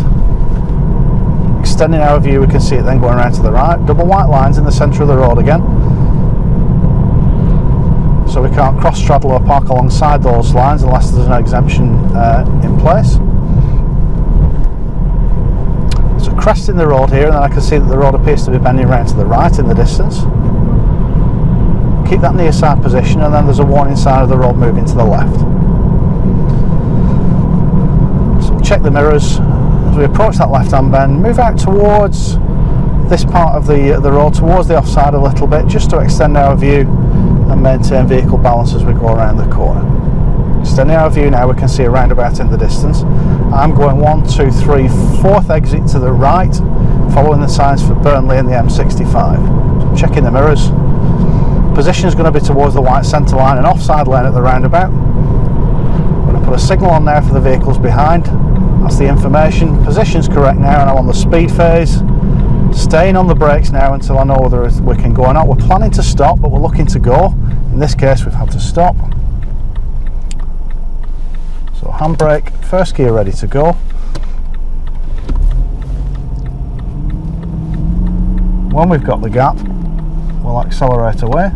Extending our view, we can see it then going round to the right. Double white lines in the centre of the road again. so we can't cross straddle or park alongside those lines unless there's an exemption in place. So cresting the road here, and then I can see that the road appears to be bending round to the right in the distance. Keep that near side position, and then there's a warning sign of the road moving to the left. So check the mirrors as we approach that left hand bend, move out towards this part of the road, towards the offside a little bit, just to extend our view and maintain vehicle balance as we go around the corner. Extending our view now, we can see a roundabout in the distance. I'm going 1, 2, 3, 4th exit to the right, following the signs for Burnley and the M65. So I'm checking the mirrors. Position is going to be towards the white centre line and offside lane at the roundabout. I'm going to put a signal on now for the vehicles behind. That's the information. Position's correct now, and I'm on the speed phase. Staying on the brakes now until I know whether we can go or not. We're planning to stop, but we're looking to go. In this case, we've had to stop. So handbrake, first gear ready to go. When we've got the gap, we'll accelerate away.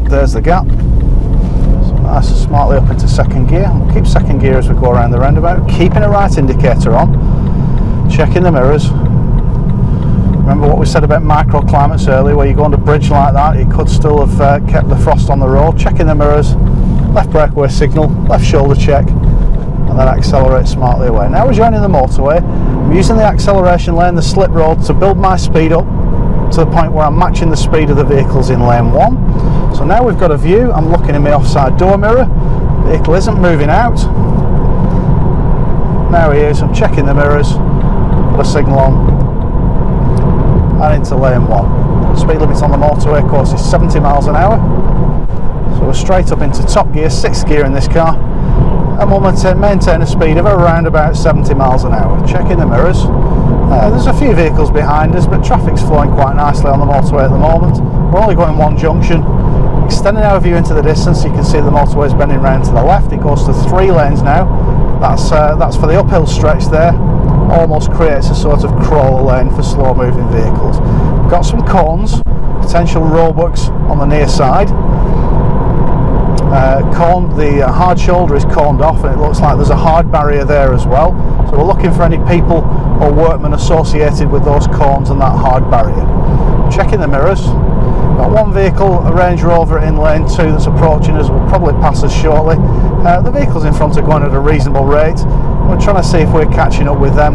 There's the gap. So nice and smartly up into second gear. We'll keep second gear as we go around the roundabout, keeping a right indicator on, checking the mirrors. Remember what we said about microclimates earlier, where you go on a bridge like that, it could still have kept the frost on the road. Checking the mirrors, left breakaway signal, left shoulder check, and then accelerate smartly away. Now we're joining the motorway. I'm using the acceleration lane, the slip road, to build my speed up to the point where I'm matching the speed of the vehicles in lane 1. So now we've got a view. I'm looking in my offside door mirror. The vehicle isn't moving out. Now he is. I'm checking the mirrors, put a signal on, and into lane 1. Speed limit on the motorway course is 70 miles an hour. So we're straight up into top gear, 6th gear in this car, and we'll maintain a speed of around about 70 miles an hour. Checking the mirrors. There's a few vehicles behind us, but traffic's flowing quite nicely on the motorway at the moment. We're only going one junction. Extending our view into the distance, you can see the motorway's bending round to the left. It goes to 3 lanes now. That's for the uphill stretch there. Almost creates a sort of crawler lane for slow moving vehicles. Got some cones, potential roadworks on the near side. The hard shoulder is coned off, and it looks like there's a hard barrier there as well. So we're looking for any people or workmen associated with those cones and that hard barrier. Checking the mirrors. Got one vehicle, a Range Rover in lane 2 that's approaching us, will probably pass us shortly. The vehicles in front are going at a reasonable rate. We're trying to see if we're catching up with them.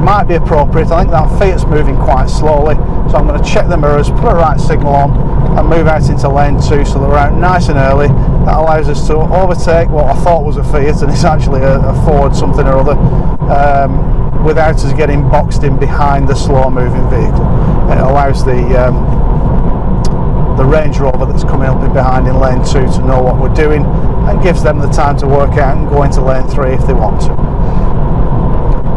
Might be appropriate. I think that Fiat's moving quite slowly, so I'm going to check the mirrors, put a right signal on, and move out into lane 2 so that we're out nice and early. That allows us to overtake what I thought was a Fiat, and it's actually a Ford something or other, without us getting boxed in behind the slow moving vehicle. It allows the Range Rover that's coming up in behind in lane 2 to know what we're doing, and gives them the time to work out and go into lane 3 if they want to.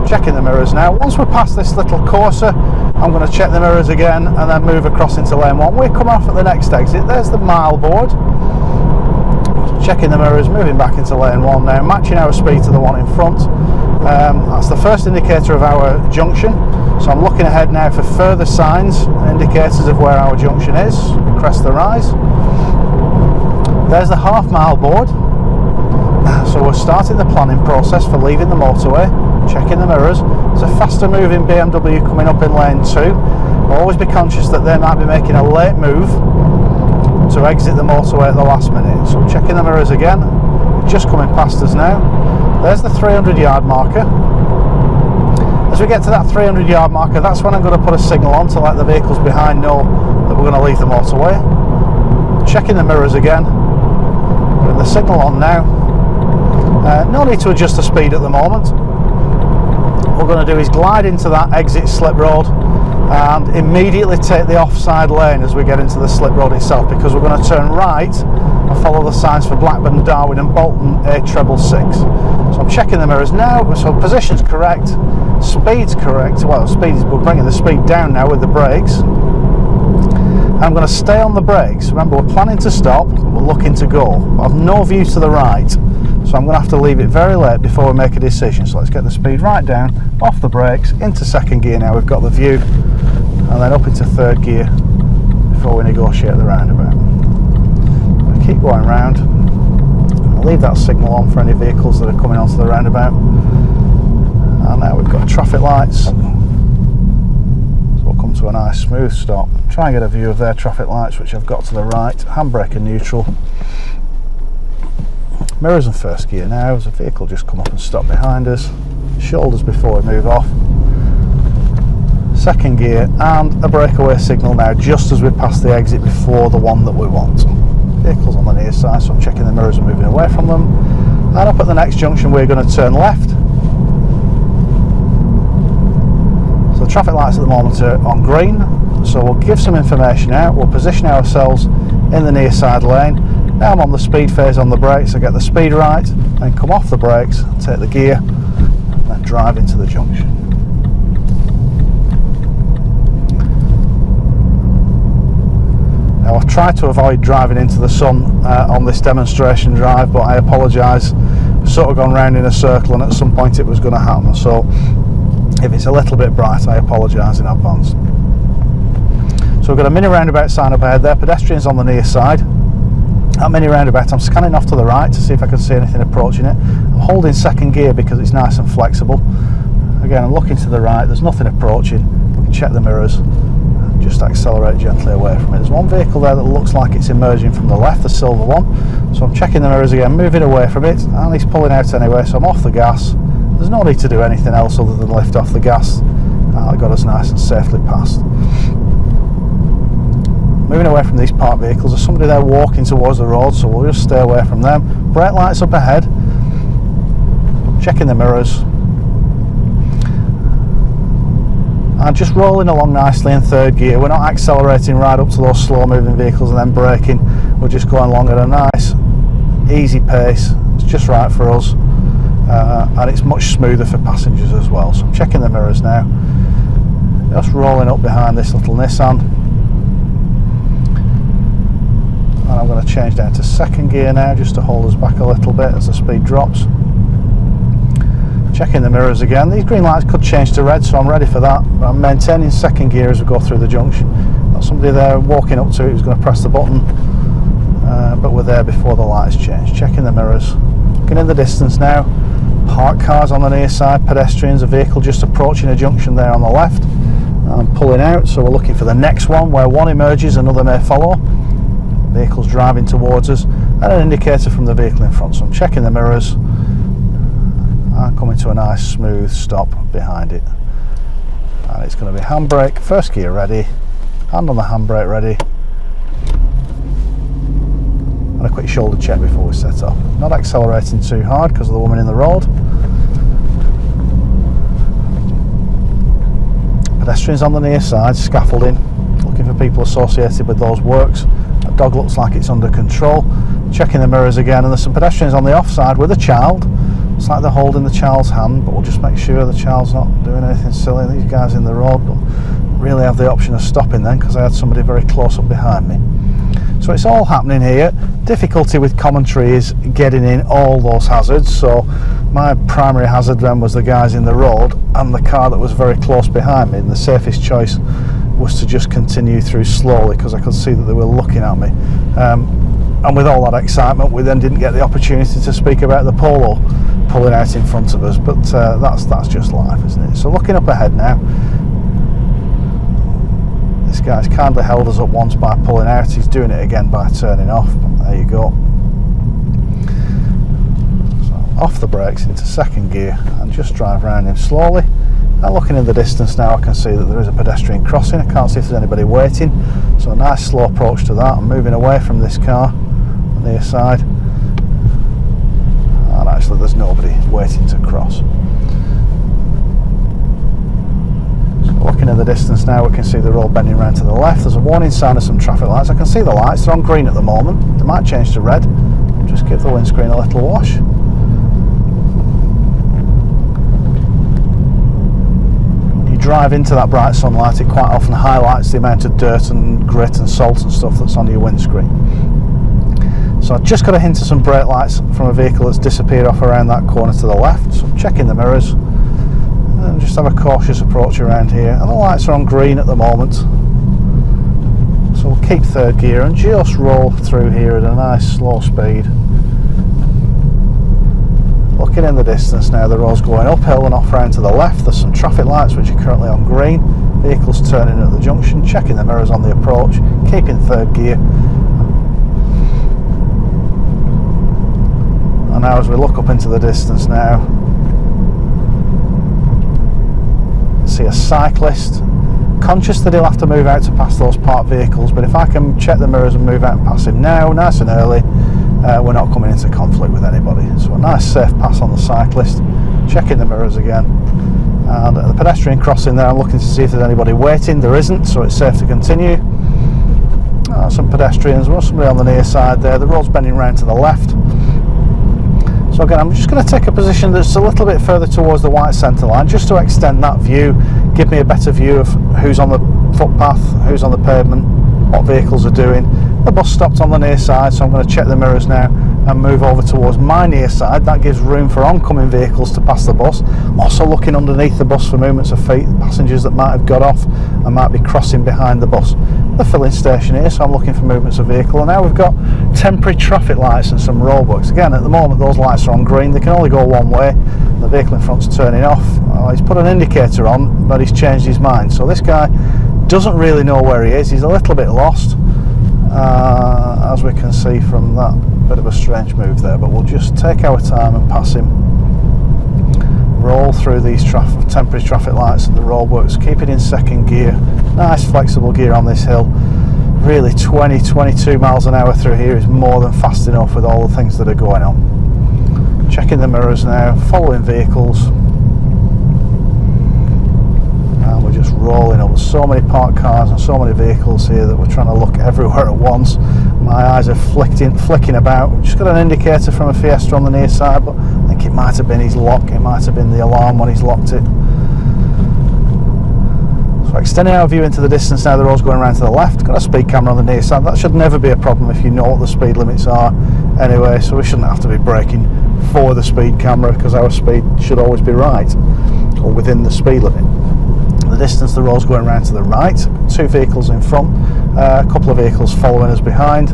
Checking the mirrors now. Once we're past this little courser, I'm going to check the mirrors again and then move across into lane 1. We come off at the next exit. There's the mile board. Checking the mirrors, moving back into lane 1 now, matching our speed to the one in front. That's the first indicator of our junction. So I'm looking ahead now for further signs and indicators of where our junction is. Crest the rise. There's the half-mile board. So we're starting the planning process for leaving the motorway. Checking the mirrors. There's a faster moving BMW coming up in lane 2. We'll always be conscious that they might be making a late move to exit the motorway at the last minute. So checking the mirrors again. Just coming past us now. There's the 300-yard marker. As we get to that 300-yard marker, that's when I'm going to put a signal on to let the vehicles behind know that we're going to leave the motorway. Checking the mirrors again. Putting the signal on now. No need to adjust the speed at the moment. What we're going to do is glide into that exit slip road and immediately take the offside lane as we get into the slip road itself, because we're going to turn right and follow the signs for Blackburn, Darwin and Bolton A666. So I'm checking the mirrors now, so position's correct, speed's correct. Well, we're bringing the speed down now with the brakes. I'm going to stay on the brakes. Remember, we're planning to stop, we're looking to go. I have no view to the right, so I'm going to have to leave it very late before we make a decision. So let's get the speed right down, off the brakes, into second gear now. We've got the view, and then up into third gear before we negotiate the roundabout. keep going round. I'll leave that signal on for any vehicles that are coming onto the roundabout. And now we've got traffic lights, so we'll come to a nice smooth stop. Try and get a view of their traffic lights, which I've got to the right. Handbrake and neutral. Mirrors in first gear now, as a vehicle just come up and stop behind us. Shoulders before we move off. Second gear, and a breakaway signal now just as we pass the exit before the one that we want. Vehicles on the near side, so I'm checking the mirrors and moving away from them. And up at the next junction we're going to turn left. So the traffic lights at the moment are on green, so we'll give some information out. We'll position ourselves in the near side lane. Now I'm on the speed phase on the brakes, I get the speed right, then come off the brakes, take the gear, and then drive into the junction. Now I've tried to avoid driving into the sun on this demonstration drive, but I apologise. We've sort of gone round in a circle and at some point it was going to happen, so if it's a little bit bright I apologise in advance. So we've got a mini roundabout sign up ahead there, pedestrians on the near side. That mini roundabout, I'm scanning off to the right to see if I can see anything approaching it. I'm holding second gear because it's nice and flexible. Again, I'm looking to the right, there's nothing approaching. We can check the mirrors and just accelerate gently away from it. There's one vehicle there that looks like it's emerging from the left, the silver one. So I'm checking the mirrors again, moving away from it, and he's pulling out anyway, so I'm off the gas. There's no need to do anything else other than lift off the gas. That got us nice and safely past. Moving away from these parked vehicles, there's somebody there walking towards the road, so we'll just stay away from them. Brake lights up ahead, checking the mirrors, and just rolling along nicely in third gear. We're not accelerating right up to those slow moving vehicles and then braking. We're just going along at a nice easy pace. It's just right for us, and it's much smoother for passengers as well. So I'm checking the mirrors now, just rolling up behind this little Nissan. And I'm going to change down to second gear now just to hold us back a little bit as the speed drops. Checking the mirrors again. These green lights could change to red, so I'm ready for that. But I'm maintaining second gear as we go through the junction. Got somebody there walking up to it who's going to press the button, but we're there before the lights change. Checking the mirrors. Looking in the distance now. Parked cars on the near side, pedestrians, a vehicle just approaching a junction there on the left. I'm pulling out, so we're looking for the next one where one emerges, another may follow. Vehicles driving towards us, and an indicator from the vehicle in front. So I'm checking the mirrors and coming to a nice smooth stop behind it. And it's going to be handbrake, first gear ready, hand on the handbrake ready, and a quick shoulder check before we set off. Not accelerating too hard because of the woman in the road. Pedestrians on the near side, scaffolding, looking for people associated with those works. That dog looks like it's under control. Checking the mirrors again, and there's some pedestrians on the offside with a child. It's like they're holding the child's hand, but we'll just make sure the child's not doing anything silly. These guys in the road don't really have the option of stopping then, because I had somebody very close up behind me. So it's all happening here. Difficulty with commentary is getting in all those hazards. So my primary hazard then was the guys in the road and the car that was very close behind me, and the safest choice was to just continue through slowly because I could see that they were looking at me. And with all that excitement, we then didn't get the opportunity to speak about the Polo pulling out in front of us, but that's just life, isn't it? So looking up ahead now, this guy's kindly held us up once by pulling out. He's doing it again by turning off. There you go. So off the brakes into second gear and just drive around him slowly. And looking in the distance now, I can see that there is a pedestrian crossing. I can't see if there's anybody waiting. So a nice slow approach to that. I'm moving away from this car on the near side. And actually there's nobody waiting to cross. Looking in the distance now, we can see they're all bending around to the left. There's a warning sign of some traffic lights. I can see the lights, they're on green at the moment. They might change to red. Just give the windscreen a little wash. When you drive into that bright sunlight, it quite often highlights the amount of dirt and grit and salt and stuff that's on your windscreen. So I've just got a hint of some brake lights from a vehicle that's disappeared off around that corner to the left. So I'm checking the mirrors. And just have a cautious approach around here, and the lights are on green at the moment, so So we'll keep third gear and just roll through here at a nice slow speed. Looking in the distance now, the road's going uphill and off round to the left. There's some traffic lights which are currently on green. Vehicles turning at the junction, checking the mirrors on the approach, keeping third gear. And now as we look up into the distance now, see a cyclist, conscious that he'll have to move out to pass those parked vehicles, but if I can check the mirrors and move out and pass him now, nice and early, we're not coming into conflict with anybody. So a nice safe pass on the cyclist, checking the mirrors again. And at the pedestrian crossing there, I'm looking to see if there's anybody waiting. There isn't, so it's safe to continue. Some pedestrians, well, somebody on the near side there. The road's bending round to the left. So again, I'm just going to take a position that's a little bit further towards the white centre line, just to extend that view, give me a better view of who's on the footpath, who's on the pavement, what vehicles are doing. The bus stopped on the near side, so I'm going to check the mirrors now and move over towards my near side. That gives room for oncoming vehicles to pass the bus. I'm also looking underneath the bus for movements of feet, passengers that might have got off and might be crossing behind the bus. The filling station here, so I'm looking for movements of vehicle. And now we've got temporary traffic lights and some roadworks. Again, at the moment those lights are on green, they can only go one way. The vehicle in front's turning off. He's put an indicator on, but he's changed his mind. So this guy doesn't really know where he is. He's a little bit lost, as we can see from that bit of a strange move there, but we'll just take our time and pass him, roll through these temporary traffic lights and the roadworks, keep it in second gear. Nice flexible gear on this hill. Really 20-22 miles an hour through here is more than fast enough with all the things that are going on. Checking the mirrors now, following vehicles, and we're just rolling up. There's so many parked cars and so many vehicles here that we're trying to look everywhere at once. My eyes are flicking about. We've just got an indicator from a Fiesta on the near side, but I think it might have been his lock, it might have been the alarm when he's locked it. So extending our view into the distance now, the road's going around to the left. Got a speed camera on the near side. That should never be a problem if you know what the speed limits are anyway, so we shouldn't have to be braking for the speed camera because our speed should always be right, or within the speed limit. The distance, the road's going around to the right. Two vehicles in front, a couple of vehicles following us behind,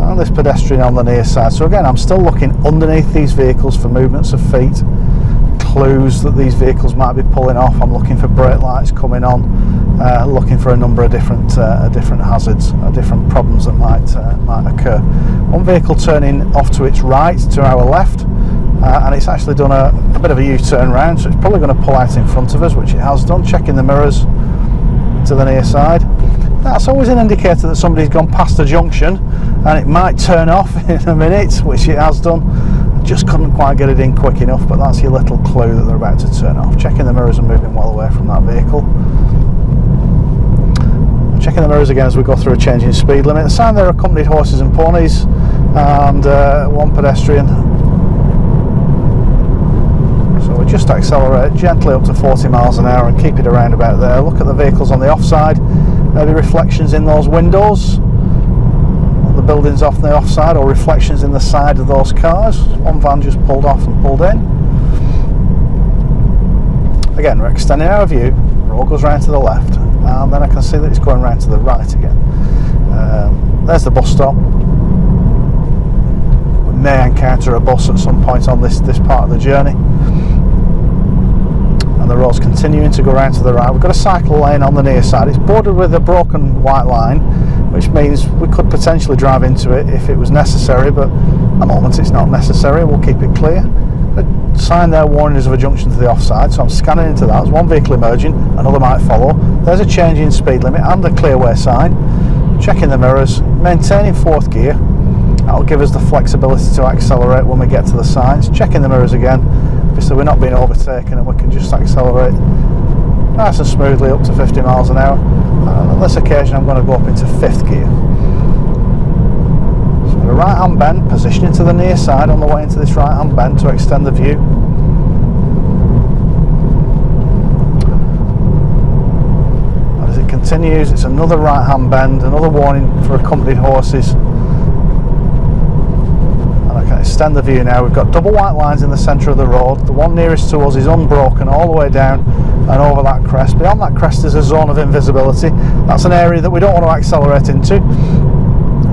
and this pedestrian on the near side. So again, I'm still looking underneath these vehicles for movements of feet, clues that these vehicles might be pulling off. I'm looking for brake lights coming on, looking for a number of different hazards, different problems that might occur. One vehicle turning off to its right, to our left, and it's actually done a bit of a U-turn round, so it's probably going to pull out in front of us, which it has done. Checking the mirrors to the near side. That's always an indicator that somebody's gone past a junction and it might turn off in a minute, which it has done. I just couldn't quite get it in quick enough, but that's your little clue that they're about to turn off. Checking the mirrors and moving well away from that vehicle. Checking the mirrors again as we go through a change in speed limit. The sign there accompanied horses and ponies, and one pedestrian. So we just accelerate gently up to 40 miles an hour and keep it around about there. Look at the vehicles on the offside, maybe reflections in those windows on the buildings off the offside, or reflections in the side of those cars. One van just pulled off and pulled in. Again, we're extending our view. The road goes round to the left, and then I can see that it's going round to the right again. There's the bus stop. We may encounter a bus at some point on this part of the journey. And the road's continuing to go round to the right. We've got a cycle lane on the near side. It's bordered with a broken white line, which means we could potentially drive into it if it was necessary, but at the moment it's not necessary. We'll keep it clear. A sign there warning us of a junction to the offside, so I'm scanning into that. There's one vehicle emerging, another might follow. There's a change in speed limit and a clearway sign. Checking the mirrors, maintaining fourth gear. That'll give us the flexibility to accelerate when we get to the signs. Checking the mirrors again. So we're not being overtaken and we can just accelerate nice and smoothly up to 50 miles an hour. On this occasion I'm going to go up into fifth gear. So the right hand bend, positioning to the near side on the way into this right hand bend to extend the view. And as it continues, it's another right hand bend, another warning for accompanied horses. And I can extend the view now. We've got double white lines in the centre of the road. The one nearest to us is unbroken all the way down and over that crest. Beyond that crest is a zone of invisibility. That's an area that we don't want to accelerate into.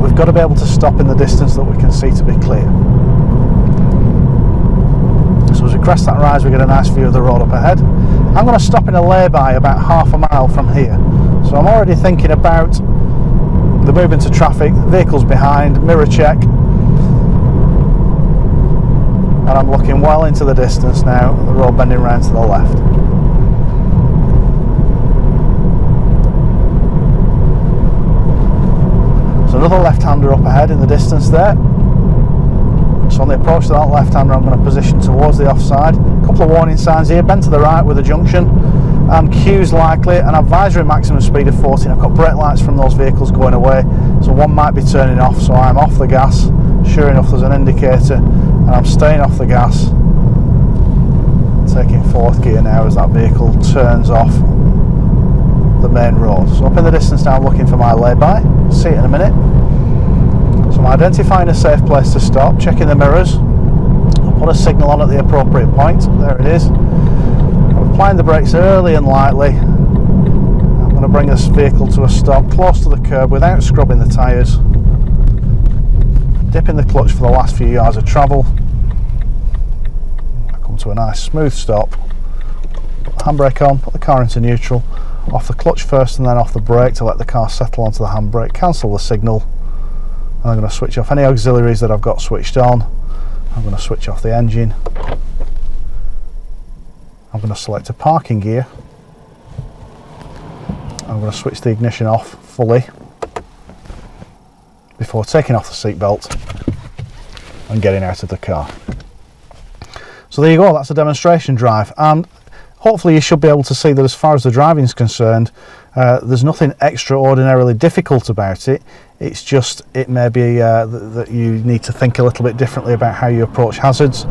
We've got to be able to stop in the distance that we can see to be clear. So as we crest that rise, we get a nice view of the road up ahead. I'm going to stop in a lay-by about half a mile from here. So I'm already thinking about the movement of traffic, vehicles behind, mirror check. And I'm looking well into the distance now, the road bending round to the left. So another left-hander up ahead in the distance there. So on the approach to that left-hander, I'm going to position towards the offside. A couple of warning signs here, bend to the right with a junction, and cues likely, an advisory maximum speed of 14. I've got brake lights from those vehicles going away, so one might be turning off, so I'm off the gas. Sure enough, there's an indicator, and I'm staying off the gas, taking fourth gear now as that vehicle turns off the main road. So up in the distance now, I'm looking for my lay-by. See it in a minute. So I'm identifying a safe place to stop, checking the mirrors. I'll put a signal on at the appropriate point. There it is. I'm applying the brakes early and lightly. I'm going to bring this vehicle to a stop close to the curb without scrubbing the tyres. Dipping the clutch for the last few yards of travel. I come to a nice smooth stop. Put the handbrake on, put the car into neutral, off the clutch first and then off the brake to let the car settle onto the handbrake, cancel the signal, and I'm going to switch off any auxiliaries that I've got switched on. I'm going to switch off the engine. I'm going to select a parking gear. I'm going to switch the ignition off fully before taking off the seat belt and getting out of the car. So there you go, that's a demonstration drive, and hopefully you should be able to see that as far as the driving is concerned, there's nothing extraordinarily difficult about it. It's just, it may be that you need to think a little bit differently about how you approach hazards,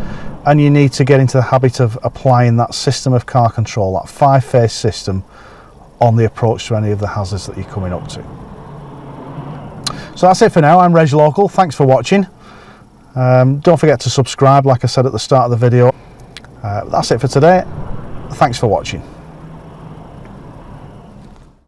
and you need to get into the habit of applying that system of car control, that 5-phase system, on the approach to any of the hazards that you're coming up to. So that's it for now. I'm Reg Local. Thanks for watching. Don't forget to subscribe, like I said at the start of the video. That's it for today. Thanks for watching.